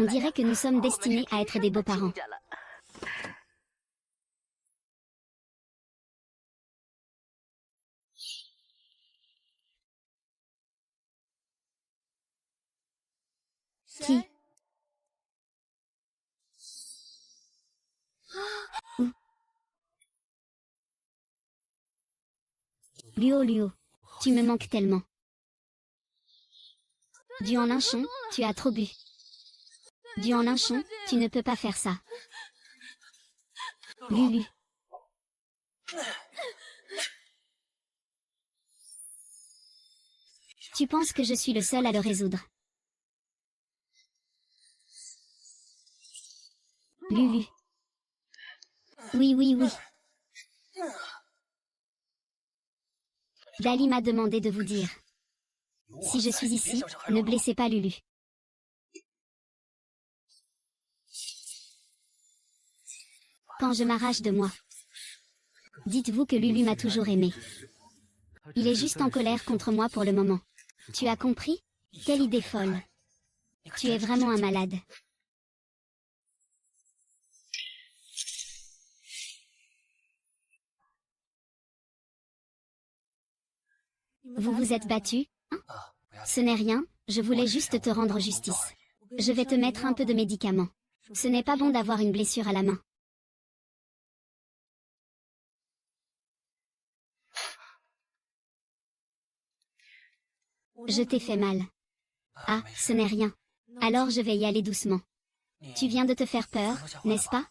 A: On dirait que nous sommes destinés à être des beaux-parents. Qui? Où? Luo, tu me manques tellement. Duan Linchon, tu as trop bu. Duan Linchon, tu ne peux pas faire ça. Lulu. Tu penses que je suis le seul à le résoudre? Lulu. Oui, oui, oui. Dali m'a demandé de vous dire. Si je suis ici, ne blessez pas Lulu. Quand je m'arrache de moi, dites-vous que Lulu m'a toujours aimé. Il est juste en colère contre moi pour le moment. Tu as compris? Quelle idée folle. Tu es vraiment un malade. Vous vous êtes battu, hein? Ce n'est rien, je voulais juste te rendre justice. Je vais te mettre un peu de médicaments. Ce n'est pas bon d'avoir une blessure à la main. Je t'ai fait mal. Ah, ce n'est rien. Alors je vais y aller doucement. Tu viens de te faire peur, n'est-ce pas?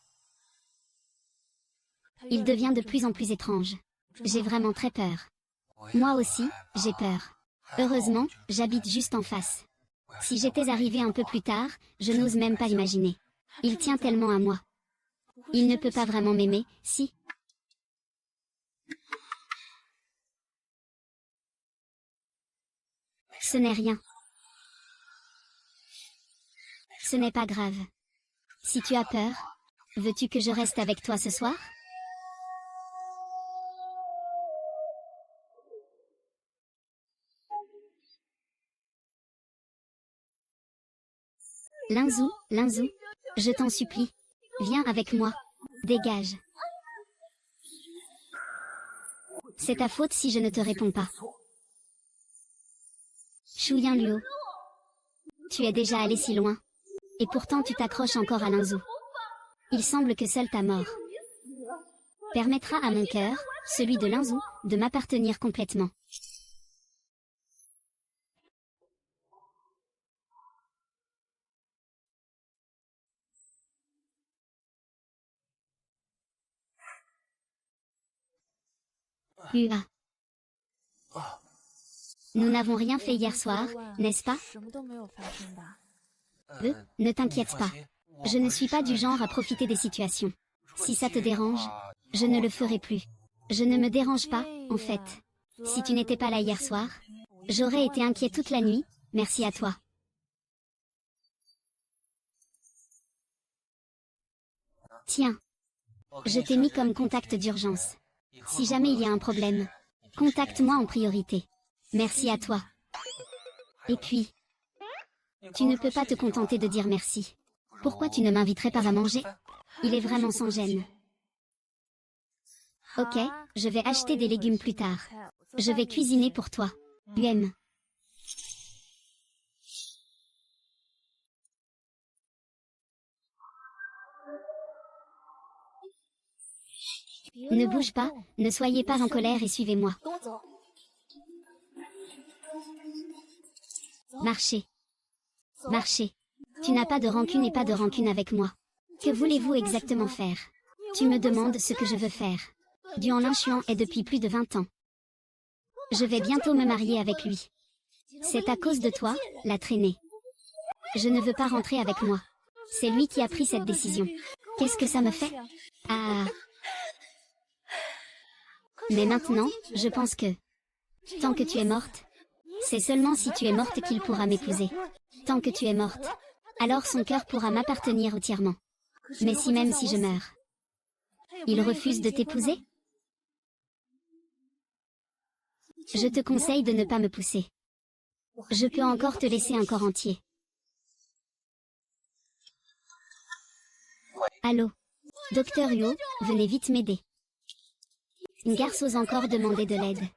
A: Il devient de plus en plus étrange. J'ai vraiment très peur. Moi aussi, j'ai peur. Heureusement, j'habite juste en face. Si j'étais arrivé un peu plus tard, je n'ose même pas imaginer. Il tient tellement à moi. Il ne peut pas vraiment m'aimer, si. Ce n'est rien. Ce n'est pas grave. Si tu as peur, veux-tu que je reste avec toi ce soir? Linzou, Linzou, je t'en supplie. Viens avec moi. Dégage. C'est ta faute si je ne te réponds pas. Shuyan Luo. Tu es déjà allé si loin. Et pourtant tu t'accroches encore à Linzou. Il semble que seule ta mort permettra à mon cœur, celui de Linzou, de m'appartenir complètement. Ua. Nous n'avons rien fait hier soir, n'est-ce pas? Ne t'inquiète pas. Je ne suis pas du genre à profiter des situations. Si ça te dérange, je ne le ferai plus. Je ne me dérange pas, en fait. Si tu n'étais pas là hier soir, j'aurais été inquiet toute la nuit, merci à toi. Tiens. Je t'ai mis comme contact d'urgence. Si jamais il y a un problème, contacte-moi en priorité. Merci à toi. Et puis, tu ne peux pas te contenter de dire merci. Pourquoi tu ne m'inviterais pas à manger? Il est vraiment sans gêne. Ok, je vais acheter des légumes plus tard. Je vais cuisiner pour toi. UM. Ne bouge pas, ne soyez pas en colère et suivez-moi. Marchez. Marchez. Tu n'as pas de rancune et pas de rancune avec moi. Que voulez-vous exactement faire? Tu me demandes ce que je veux faire. Duan Linchuan est depuis plus de 20 ans. Je vais bientôt me marier avec lui. C'est à cause de toi, la traînée. Je ne veux pas rentrer avec moi. C'est lui qui a pris cette décision. Qu'est-ce que ça me fait? Ah. Mais maintenant, je pense que, tant que tu es morte, c'est seulement si tu es morte qu'il pourra m'épouser. Tant que tu es morte, alors son cœur pourra m'appartenir entièrement. Mais si même si je meurs, il refuse de t'épouser? Je te conseille de ne pas me pousser. Je peux encore te laisser un corps entier. Allô? Docteur Huo, venez vite m'aider. Ngarce ose encore demander de l'aide.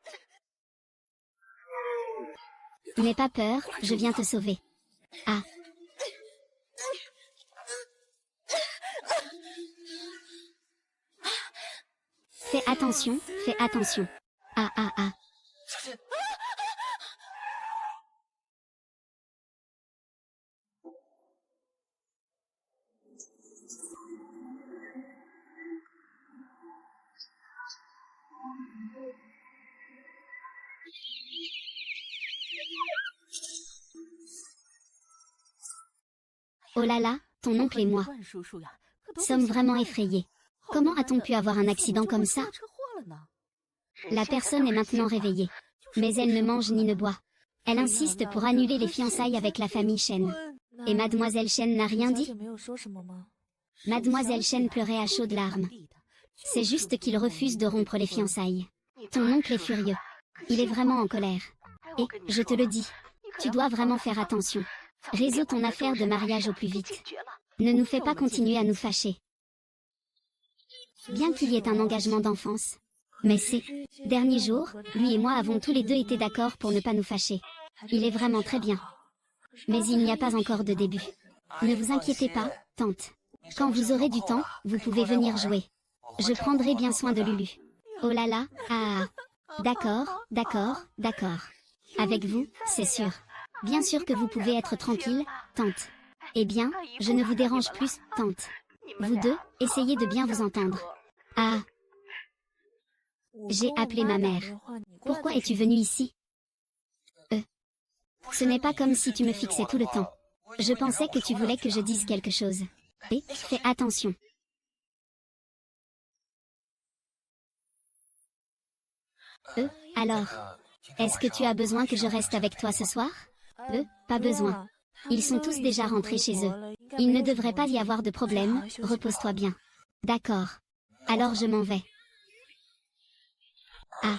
A: N'aie pas peur, je viens te sauver. Ah. Fais attention, fais attention. Ah ah ah. Oh là là, ton oncle et moi. sommes vraiment effrayés. Comment a-t-on pu avoir un accident comme ça? La personne est maintenant réveillée. Mais elle ne mange ni ne boit. Elle insiste pour annuler les fiançailles avec la famille Chen. Et Mademoiselle Chen n'a rien dit? Mademoiselle Chen pleurait à chaudes larmes. C'est juste qu'il refuse de rompre les fiançailles. Ton oncle est furieux. Il est vraiment en colère. Et, je te le dis, tu dois vraiment faire attention. Résous ton affaire de mariage au plus vite. Ne nous fais pas continuer à nous fâcher. Bien qu'il y ait un engagement d'enfance. Mais ces derniers jours, lui et moi avons tous les deux été d'accord pour ne pas nous fâcher. Il est vraiment très bien. Mais il n'y a pas encore de début. Ne vous inquiétez pas, tante. Quand vous aurez du temps, vous pouvez venir jouer. Je prendrai bien soin de Lulu. Oh là là, ah. D'accord, d'accord, d'accord. Avec vous, c'est sûr. Bien sûr que vous pouvez être tranquille, tante. Eh bien, je ne vous dérange plus, tante. Vous deux, essayez de bien vous entendre. Ah. J'ai appelé ma mère. Pourquoi es-tu venue ici? Ce n'est pas comme si tu me fixais tout le temps. Je pensais que tu voulais que je dise quelque chose. Et, fais attention. Alors, est-ce que tu as besoin que je reste avec toi ce soir? Pas besoin. Ils sont tous déjà rentrés chez eux. Il ne devrait pas y avoir de problème, repose-toi bien. D'accord. Alors je m'en vais. Ah.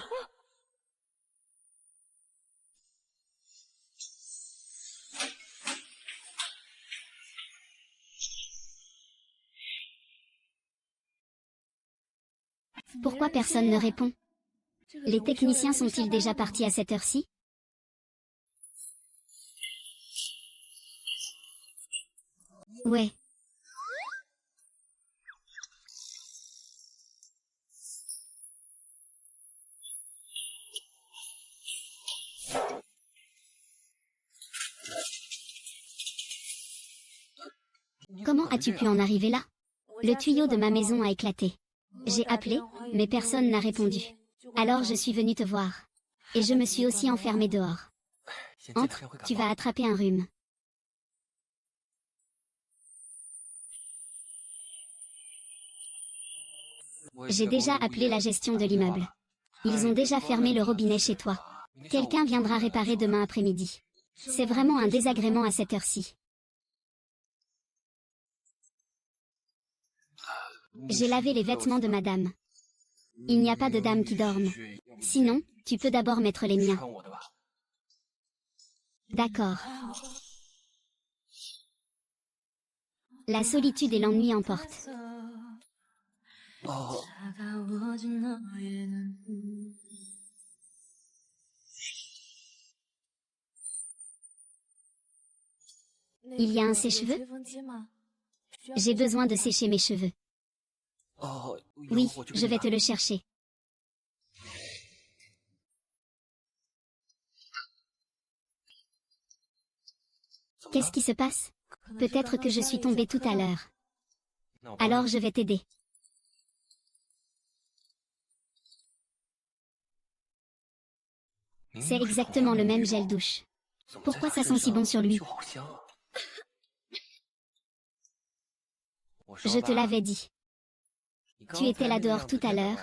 A: Pourquoi personne ne répond? Les techniciens sont-ils déjà partis à cette heure-ci? Ouais. Comment as-tu pu en arriver là? Le tuyau de ma maison a éclaté. J'ai appelé, mais personne n'a répondu. Alors je suis venue te voir. Et je me suis aussi enfermée dehors. Entre, tu vas attraper un rhume. J'ai déjà appelé la gestion de l'immeuble. Ils ont déjà fermé le robinet chez toi. Quelqu'un viendra réparer demain après-midi. C'est vraiment un désagrément à cette heure-ci. J'ai lavé les vêtements de madame. Il n'y a pas de dame qui dorme. Sinon, tu peux d'abord mettre les miens. D'accord. La solitude et l'ennui emportent. Il y a un sèche-cheveux? J'ai besoin de sécher mes cheveux. Oui, je vais te le chercher. Qu'est-ce qui se passe? Peut-être que je suis tombée tout à l'heure. Alors je vais t'aider. C'est exactement le même gel douche. Pourquoi ça sent si bon sur lui? Je te l'avais dit. Tu étais là dehors tout à l'heure.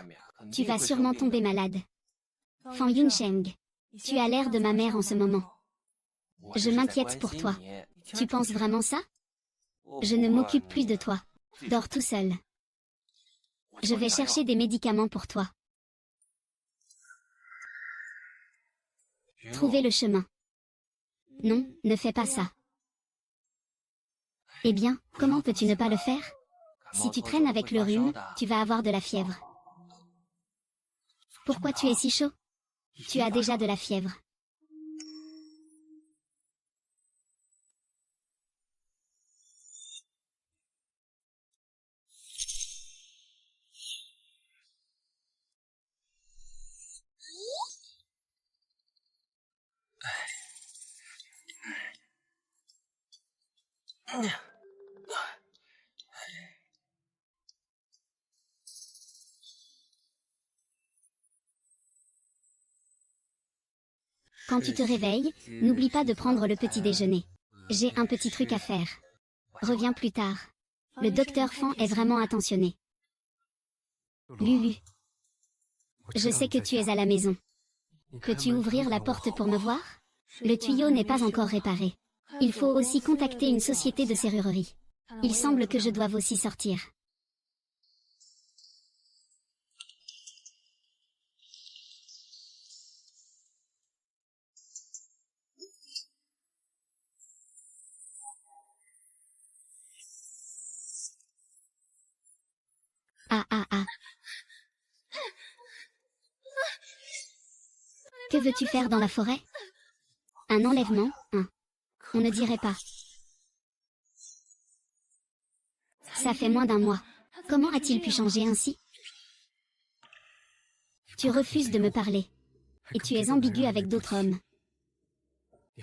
A: Tu vas sûrement tomber malade. Fan Yunsheng, tu as l'air de ma mère en ce moment. Je m'inquiète pour toi. Tu penses vraiment ça? Je ne m'occupe plus de toi. Dors tout seul. Je vais chercher des médicaments pour toi. Trouver le chemin. Non, ne fais pas ça. Eh bien, comment peux-tu ne pas le faire? Si tu traînes avec le rhume, tu vas avoir de la fièvre. Pourquoi tu es si chaud? Tu as déjà de la fièvre. Quand tu te réveilles, n'oublie pas de prendre le petit déjeuner. J'ai un petit truc à faire. Reviens plus tard. Le docteur Fan est vraiment attentionné. Lulu. Je sais que tu es à la maison. Peux-tu ouvrir la porte pour me voir? Le tuyau n'est pas encore réparé. Il faut aussi contacter une société de serrurerie. Il semble que je doive aussi sortir. Ah ah ah. Que veux-tu faire dans la forêt? Un enlèvement, hein? On ne dirait pas. Ça fait moins d'un mois. Comment a-t-il pu changer ainsi? Tu refuses de me parler. Et tu es ambigu avec d'autres hommes.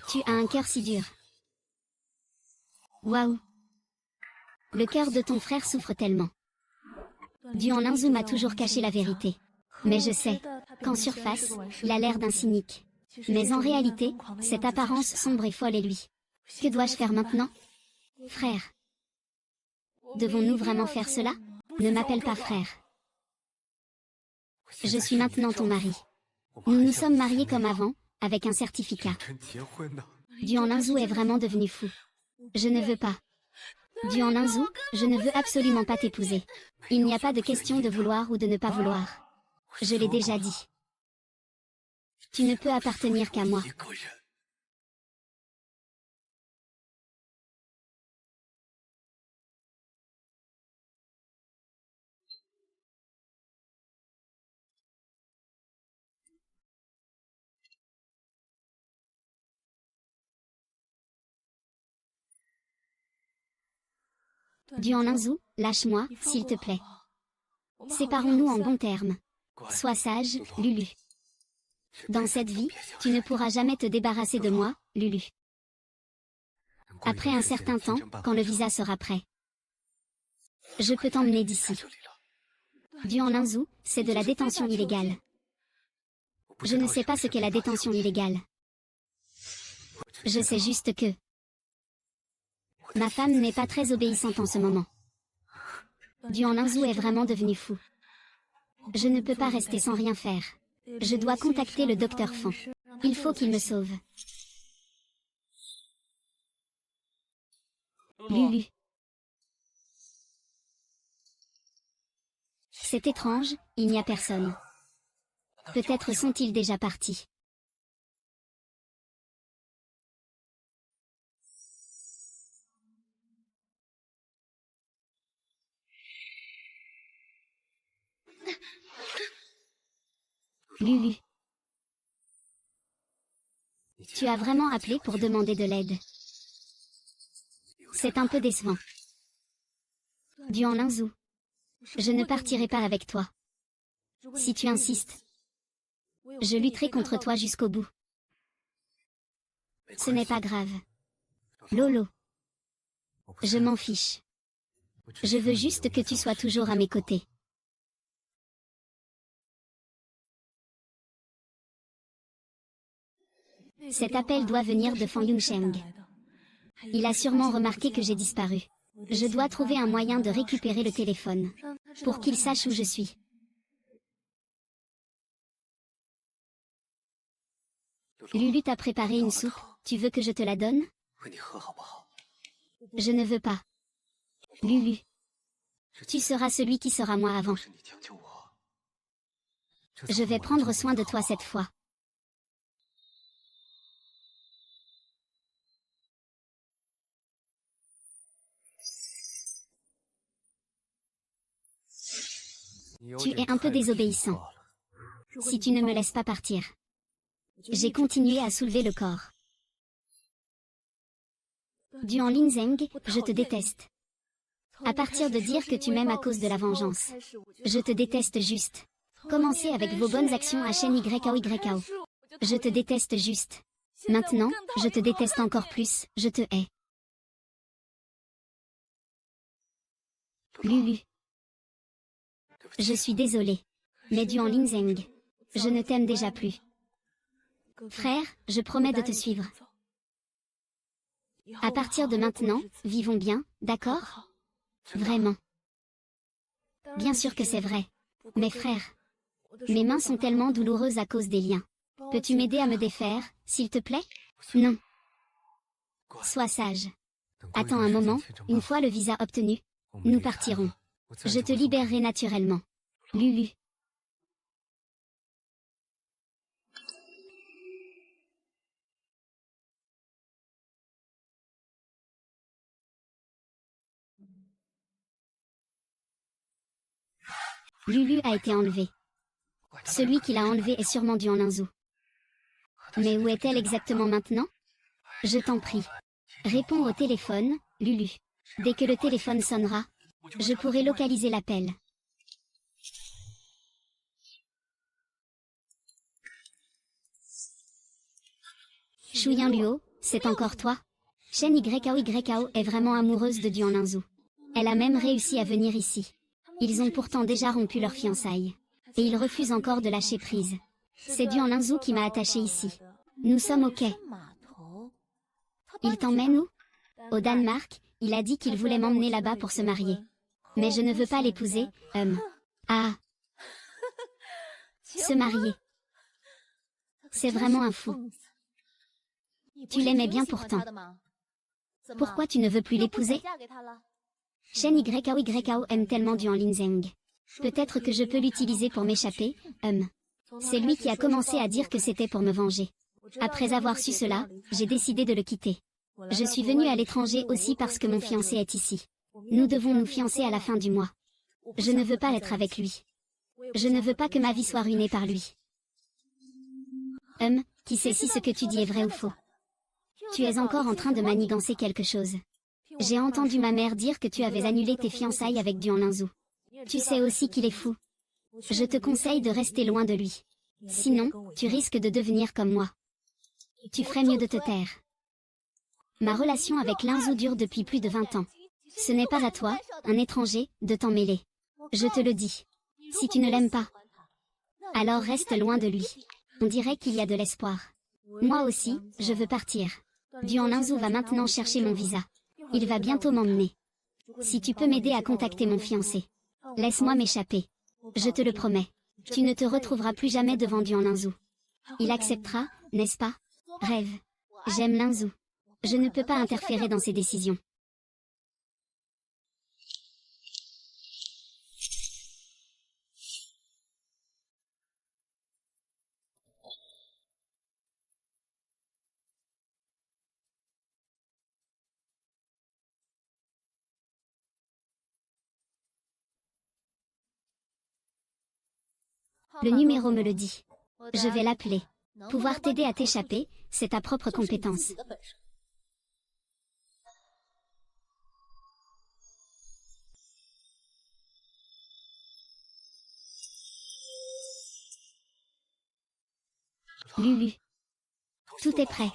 A: Tu as un cœur si dur. Waouh. Le cœur de ton frère souffre tellement. Duan Linzou m'a toujours caché la vérité. Mais je sais qu'en surface, il a l'air d'un cynique. Mais en réalité, cette apparence sombre et folle est lui. Que dois-je faire maintenant? Frère. Devons-nous vraiment faire cela? Ne m'appelle pas frère. Je suis maintenant ton mari. Nous nous sommes mariés comme avant, avec un certificat. Duan Linzou est vraiment devenu fou. Je ne veux pas. Duan Linzou, je ne veux absolument pas t'épouser. Il n'y a pas de question de vouloir ou de ne pas vouloir. Je l'ai déjà dit. Tu ne peux appartenir qu'à moi. Duan Linzou, lâche-moi, s'il te plaît. Séparons-nous en bons termes. Sois sage, Lulu. Dans cette vie, tu ne pourras jamais te débarrasser de moi, Lulu. Après un certain temps, quand le visa sera prêt. Je peux t'emmener d'ici. Duan Linzou, c'est de la détention illégale. Je ne sais pas ce qu'est la détention illégale. Je sais juste que ma femme n'est pas très obéissante en ce moment. Duan Linzou est vraiment devenu fou. Je ne peux pas rester sans rien faire. Je dois contacter le docteur Fan. Il faut qu'il me sauve. Lulu. C'est étrange, il n'y a personne. Peut-être sont-ils déjà partis. Lulu. Tu as vraiment appelé pour demander de l'aide. C'est un peu décevant. Duan Linzou. Je ne partirai pas avec toi. Si tu insistes, je lutterai contre toi jusqu'au bout. Ce n'est pas grave. Lolo. Je m'en fiche. Je veux juste que tu sois toujours à mes côtés. Cet appel doit venir de Fan Yunsheng. Il a sûrement remarqué que j'ai disparu. Je dois trouver un moyen de récupérer le téléphone, pour qu'il sache où je suis. Lulu t'a préparé une soupe, tu veux que je te la donne? Je ne veux pas. Lulu. Tu seras celui qui sera moi avant. Je vais prendre soin de toi cette fois. Tu es un peu désobéissant. Si tu ne me laisses pas partir. J'ai continué à soulever le corps. Duan Linzeng, je te déteste. À partir de dire que tu m'aimes à cause de la vengeance. Je te déteste juste. Commencez avec vos bonnes actions à chaîne YKO. Je te déteste juste. Maintenant, je te déteste encore plus, je te hais. Lulu. Je suis désolée. Mais Duan Linzeng, je ne t'aime déjà plus. Frère, je promets de te suivre. À partir de maintenant, vivons bien, d'accord? Vraiment. Bien sûr que c'est vrai. Mes frères. Mes mains sont tellement douloureuses à cause des liens. Peux-tu m'aider à me défaire, s'il te plaît? Non. Sois sage. Attends un moment, une fois le visa obtenu, nous partirons. Je te libérerai naturellement. Lulu. Lulu a été enlevée. Celui qui l'a enlevée est sûrement Duan Linzhou. Mais où est-elle exactement maintenant? Je t'en prie. Réponds au téléphone, Lulu. Dès que le téléphone sonnera, je pourrai localiser l'appel. Shuyan Luo, c'est encore toi? Shen YKO est vraiment amoureuse de Duan Linzhou. Elle a même réussi à venir ici. Ils ont pourtant déjà rompu leurs fiançailles. Et ils refusent encore de lâcher prise. C'est Duan Linzhou qui m'a attachée ici. Nous sommes au quai. Il t'emmène où? Au Danemark, il a dit qu'il voulait m'emmener là-bas pour se marier. Mais je ne veux pas l'épouser, Ah. Se marier. C'est vraiment un fou. Tu l'aimais bien pourtant. Pourquoi tu ne veux plus l'épouser? Shen YKO aime tellement Duan Linzheng. Peut-être que je peux l'utiliser pour m'échapper, C'est lui qui a commencé à dire que c'était pour me venger. Après avoir su cela, j'ai décidé de le quitter. Je suis venue à l'étranger aussi parce que mon fiancé est ici. Nous devons nous fiancer à la fin du mois. Je ne veux pas être avec lui. Je ne veux pas que ma vie soit ruinée par lui. Qui sait si ce que tu dis est vrai ou faux? Tu es encore en train de manigancer quelque chose. J'ai entendu ma mère dire que tu avais annulé tes fiançailles avec Duan Linzhou. Tu sais aussi qu'il est fou. Je te conseille de rester loin de lui. Sinon, tu risques de devenir comme moi. Tu ferais mieux de te taire. Ma relation avec Linzhou dure depuis plus de 20 ans. Ce n'est pas à toi, un étranger, de t'en mêler. Je te le dis. Si tu ne l'aimes pas, alors reste loin de lui. On dirait qu'il y a de l'espoir. Moi aussi, je veux partir. Duan Linzhou va maintenant chercher mon visa. Il va bientôt m'emmener. Si tu peux m'aider à contacter mon fiancé, laisse-moi m'échapper. Je te le promets. Tu ne te retrouveras plus jamais devant Duan Linzhou. Il acceptera, n'est-ce pas? Rêve. J'aime Linzhou. Je ne peux pas interférer dans ses décisions. Le numéro me le dit. Je vais l'appeler. Pouvoir t'aider à t'échapper, c'est ta propre compétence. Lulu. Tout est prêt.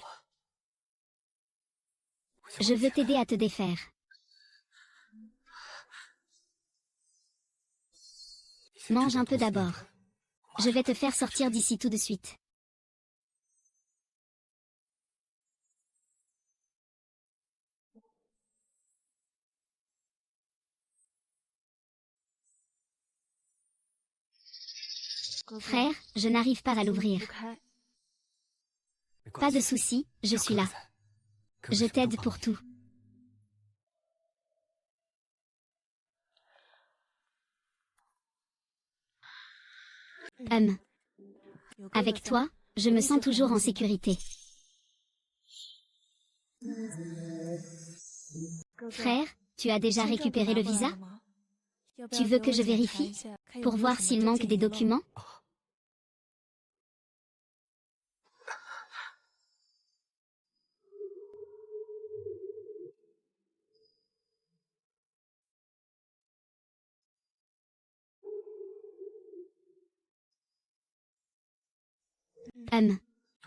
A: Je veux t'aider à te défaire. Mange un peu d'abord. Je vais te faire sortir d'ici tout de suite. Frère, je n'arrive pas à l'ouvrir. Pas de souci, je suis là. Je t'aide pour tout. Avec toi, je me sens toujours en sécurité. Frère, tu as déjà récupéré le visa? Tu veux que je vérifie? Pour voir s'il manque des documents?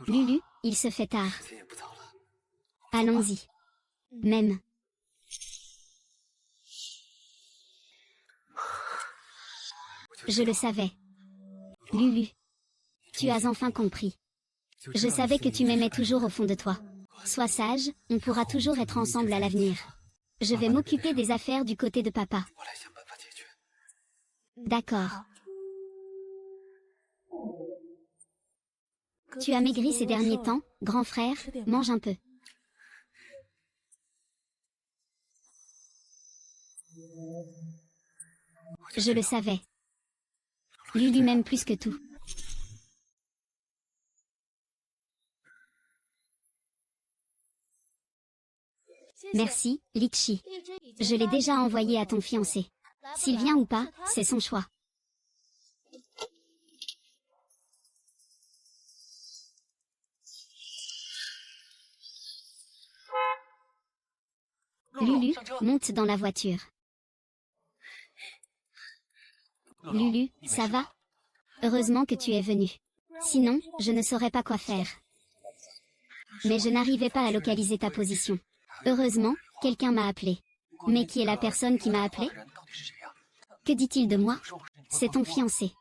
A: Lulu, il se fait tard. Allons-y. Même. Je le savais. Lulu. Tu as enfin compris. Je savais que tu m'aimais toujours au fond de toi. Sois sage, on pourra toujours être ensemble à l'avenir. Je vais m'occuper des affaires du côté de papa. D'accord. Tu as maigri ces derniers temps, grand frère, mange un peu. Je le savais. Lulu m'aime plus que tout. Merci, Litchi. Je l'ai déjà envoyé à ton fiancé. S'il vient ou pas, c'est son choix. Lulu, monte dans la voiture. Lulu, ça va? Heureusement que tu es venu. Sinon, je ne saurais pas quoi faire. Mais je n'arrivais pas à localiser ta position. Heureusement, quelqu'un m'a appelé. Mais qui est la personne qui m'a appelé? Que dit-il de moi? C'est ton fiancé.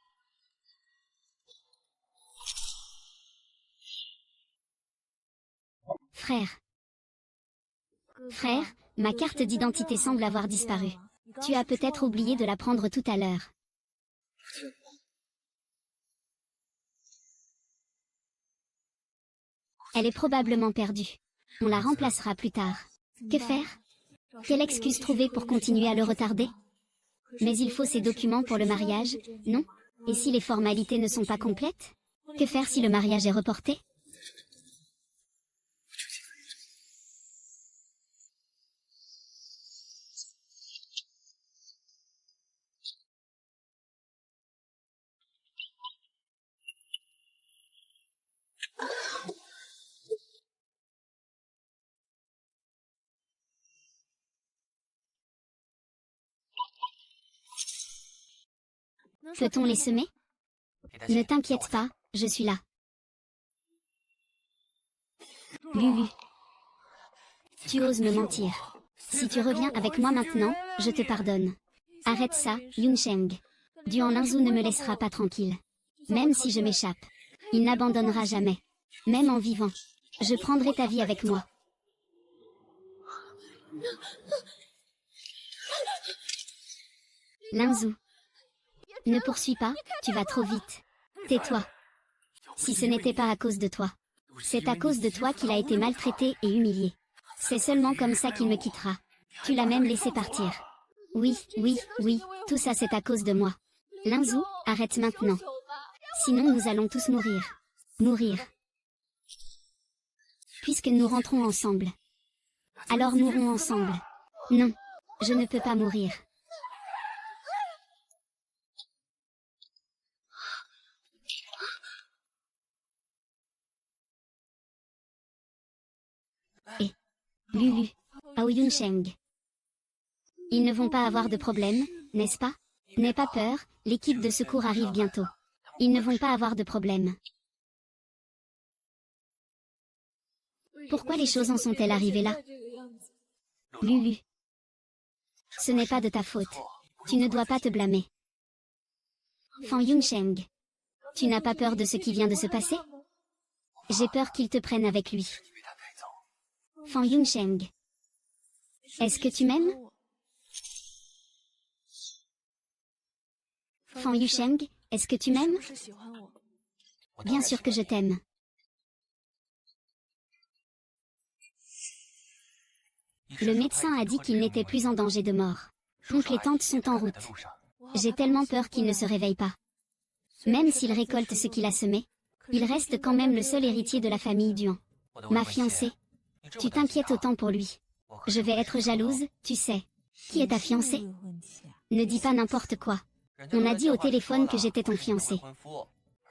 A: Frère. Frère, ma carte d'identité semble avoir disparu. Tu as peut-être oublié de la prendre tout à l'heure. Elle est probablement perdue. On la remplacera plus tard. Que faire? Quelle excuse trouver pour continuer à le retarder? Mais il faut ces documents pour le mariage, non? Et si les formalités ne sont pas complètes? Que faire si le mariage est reporté? Peut-on les semer? Ne t'inquiète pas, je suis là. Lulu. Tu oses me mentir. Si tu reviens avec moi maintenant, je te pardonne. Arrête ça, Yunsheng. Duan Linzhou ne me laissera pas tranquille. Même si je m'échappe. Il n'abandonnera jamais. Même en vivant. Je prendrai ta vie avec moi. Linzhou. Ne poursuis pas, tu vas trop vite. Tais-toi. Si ce n'était pas à cause de toi. C'est à cause de toi qu'il a été maltraité et humilié. C'est seulement comme ça qu'il me quittera. Tu l'as même laissé partir. Oui, oui, oui, tout ça c'est à cause de moi. Linzhou, arrête maintenant. Sinon nous allons tous mourir. Mourir. Puisque nous rentrons ensemble. Alors mourons ensemble. Non, je ne peux pas mourir. Et Lulu, Ao Yunsheng. Ils ne vont pas avoir de problème, n'est-ce pas? N'aie pas peur, l'équipe de secours arrive bientôt. Ils ne vont pas avoir de problème. Pourquoi les choses en sont-elles arrivées là? Lulu. Ce n'est pas de ta faute. Tu ne dois pas te blâmer. Fan Yunsheng. Tu n'as pas peur de ce qui vient de se passer? J'ai peur qu'il te prenne avec lui. Fan Yunsheng. Est-ce que tu m'aimes? Fan Yusheng, est-ce que tu m'aimes? Bien sûr que je t'aime. Le médecin a dit qu'il n'était plus en danger de mort. Donc les tantes sont en route. J'ai tellement peur qu'il ne se réveille pas. Même s'il récolte ce qu'il a semé, il reste quand même le seul héritier de la famille Duan. Ma fiancée. Tu t'inquiètes autant pour lui. Je vais être jalouse, tu sais. Qui est ta fiancée? Ne dis pas n'importe quoi. On a dit au téléphone que j'étais ton fiancé.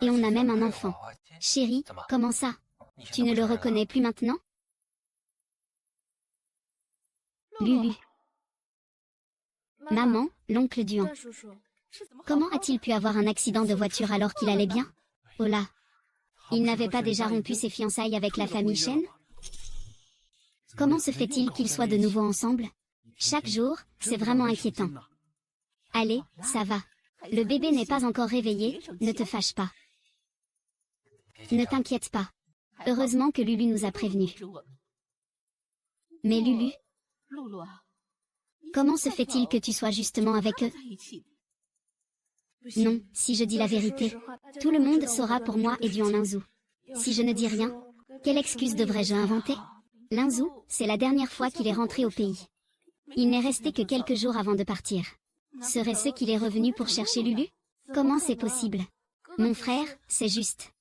A: Et on a même un enfant. Chérie, comment ça? Tu ne le reconnais plus maintenant? Lulu. Maman, l'oncle Duan. Comment a-t-il pu avoir un accident de voiture alors qu'il allait bien? Oh là. Il n'avait pas déjà rompu ses fiançailles avec la famille Shen? Comment se fait-il qu'ils soient de nouveau ensemble? Chaque jour, c'est vraiment inquiétant. Allez, ça va. Le bébé n'est pas encore réveillé, ne te fâche pas. Ne t'inquiète pas. Heureusement que Lulu nous a prévenus. Mais Lulu, Comment se fait-il que tu sois justement avec eux? Non, si je dis la vérité, tout le monde saura pour moi et Duan Linzhu. Si je ne dis rien, quelle excuse devrais-je inventer? Linzhu, c'est la dernière fois qu'il est rentré au pays. Il n'est resté que quelques jours avant de partir. Serait-ce qu'il est revenu pour chercher Lulu? Comment c'est possible? Mon frère, c'est juste.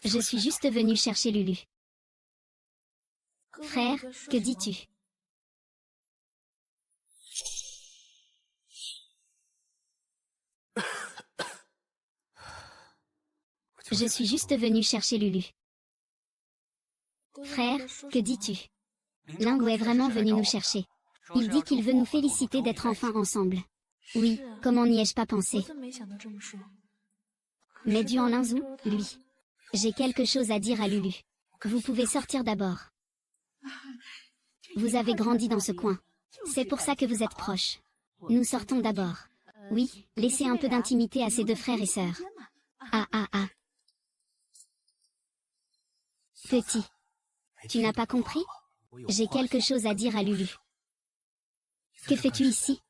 A: Je suis juste venu chercher Lulu. Frère, que dis-tu? Je suis juste venu chercher Lulu. Frère, que dis-tu? Lingu est vraiment venu nous chercher. Il dit qu'il veut nous féliciter d'être enfin ensemble. Oui, comment n'y ai-je pas pensé? Mais Duan Linzhu, lui. J'ai quelque chose à dire à Lulu. Vous pouvez sortir d'abord. Vous avez grandi dans ce coin. C'est pour ça que vous êtes proches. Nous sortons d'abord. Oui, laissez un peu d'intimité à ces deux frères et sœurs. Ah ah ah. Petit. Tu n'as pas compris? J'ai quelque chose à dire à Lulu. Que fais-tu ici?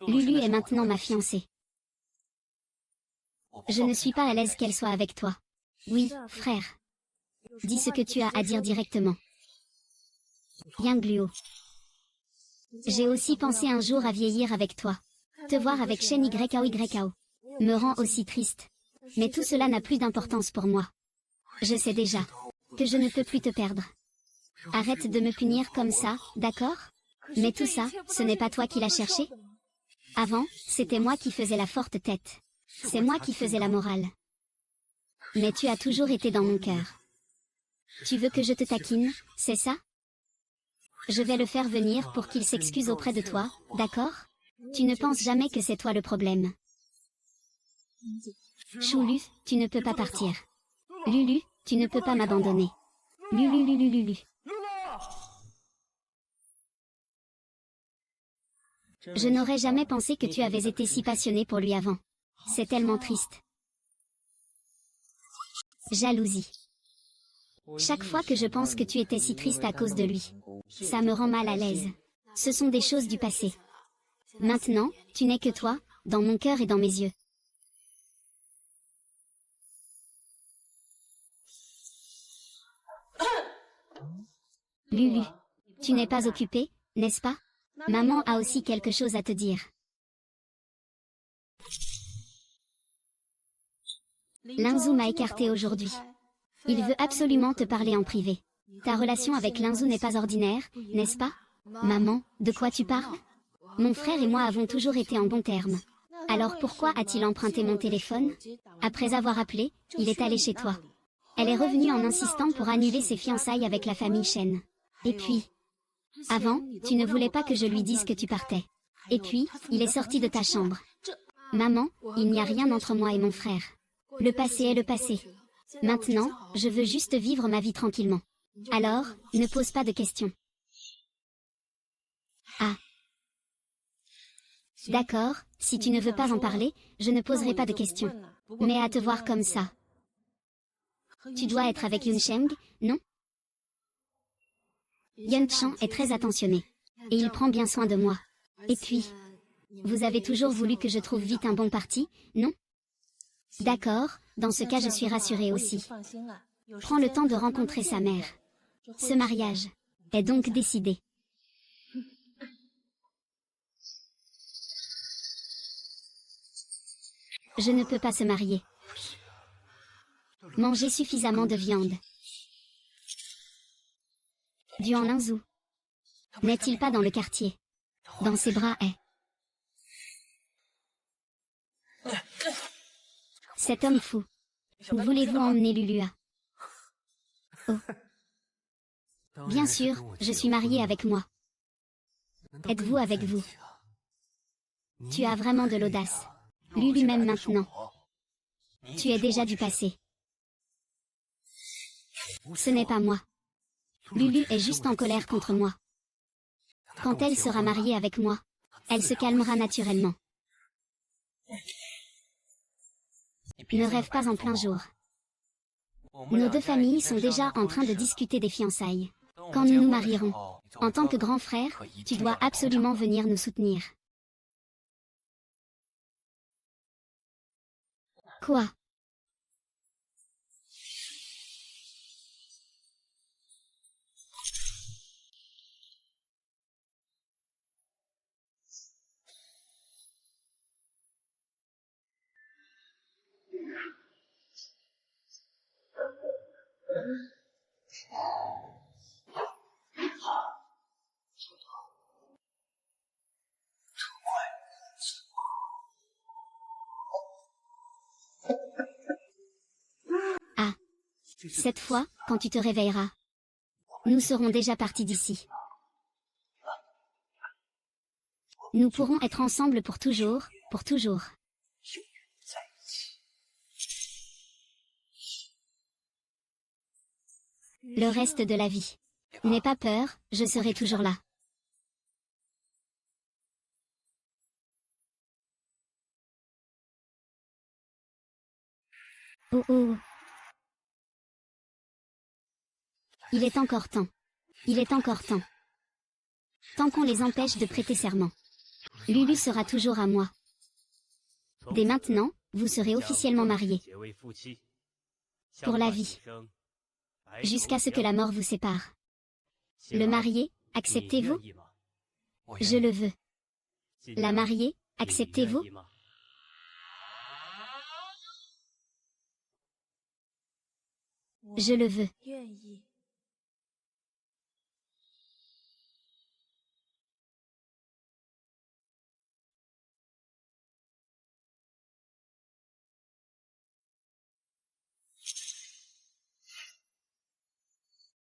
A: Lulu est maintenant ma fiancée. Je ne suis pas à l'aise qu'elle soit avec toi. Oui, frère. Dis ce que tu as à dire directement. Yang Luo. J'ai aussi pensé un jour à vieillir avec toi. Te voir avec Shen YKO me rend aussi triste. Mais tout cela n'a plus d'importance pour moi. Je sais déjà que je ne peux plus te perdre. Arrête de me punir comme ça, d'accord? Mais tout ça, ce n'est pas toi qui l'as cherché? Avant, c'était moi qui faisais la forte tête. C'est moi qui faisais la morale. Mais tu as toujours été dans mon cœur. Tu veux que je te taquine, c'est ça? Je vais le faire venir pour qu'il s'excuse auprès de toi, d'accord? Tu ne penses jamais que c'est toi le problème. Choulu, tu ne peux pas partir. Lulu, tu ne peux pas m'abandonner. Lulu, Lulu, Lulu. Je n'aurais jamais pensé que tu avais été si passionné pour lui avant. C'est tellement triste. Jalousie. Chaque fois que je pense que tu étais si triste à cause de lui, ça me rend mal à l'aise. Ce sont des choses du passé. Maintenant, tu n'es que toi, dans mon cœur et dans mes yeux. Lulu, tu n'es pas occupée, n'est-ce pas? Maman a aussi quelque chose à te dire. Linzhu m'a écarté aujourd'hui. Il veut absolument te parler en privé. Ta relation avec Linzhu n'est pas ordinaire, n'est-ce pas? Maman, de quoi tu parles? Mon frère et moi avons toujours été en bons termes. Alors pourquoi a-t-il emprunté mon téléphone? Après avoir appelé, il est allé chez toi. Elle est revenue en insistant pour annuler ses fiançailles avec la famille Shen. Et puis... Avant, tu ne voulais pas que je lui dise que tu partais. Et puis, il est sorti de ta chambre. Maman, il n'y a rien entre moi et mon frère. Le passé est le passé. Maintenant, je veux juste vivre ma vie tranquillement. Alors, ne pose pas de questions. Ah. D'accord, si tu ne veux pas en parler, je ne poserai pas de questions. Mais à te voir comme ça. Tu dois être avec Yun Sheng, non? Yun Chang est très attentionné. Et il prend bien soin de moi. Et puis, vous avez toujours voulu que je trouve vite un bon parti, non? D'accord, dans ce cas je suis rassurée aussi. Prends le temps de rencontrer sa mère. Ce mariage est donc décidé. Je ne peux pas se marier. Manger suffisamment de viande. Duan Linzhu. N'est-il pas dans le quartier? Dans ses bras est... Cet homme fou. Voulez-vous emmener Lulu à... Oh. Bien sûr, je suis mariée avec moi. Êtes-vous avec vous? Tu as vraiment de l'audace. Lulu même maintenant. Tu es déjà du passé. Ce n'est pas moi. Lulu est juste en colère contre moi. Quand elle sera mariée avec moi, elle se calmera naturellement. Ne rêve pas en plein jour. Nos deux familles sont déjà en train de discuter des fiançailles. Quand nous nous marierons, en tant que grand frère, tu dois absolument venir nous soutenir. Quoi? Ah. Cette fois, quand tu te réveilleras, nous serons déjà partis d'ici. Nous pourrons être ensemble pour toujours, pour toujours. Le reste de la vie. N'aie pas peur, je serai toujours là. Oh oh. Il est encore temps. Il est encore temps. Tant qu'on les empêche de prêter serment. Lulu sera toujours à moi. Dès maintenant, vous serez officiellement mariés. Pour la vie. Jusqu'à ce que la mort vous sépare. Le marié, acceptez-vous? Je le veux. La mariée, acceptez-vous? Je le veux.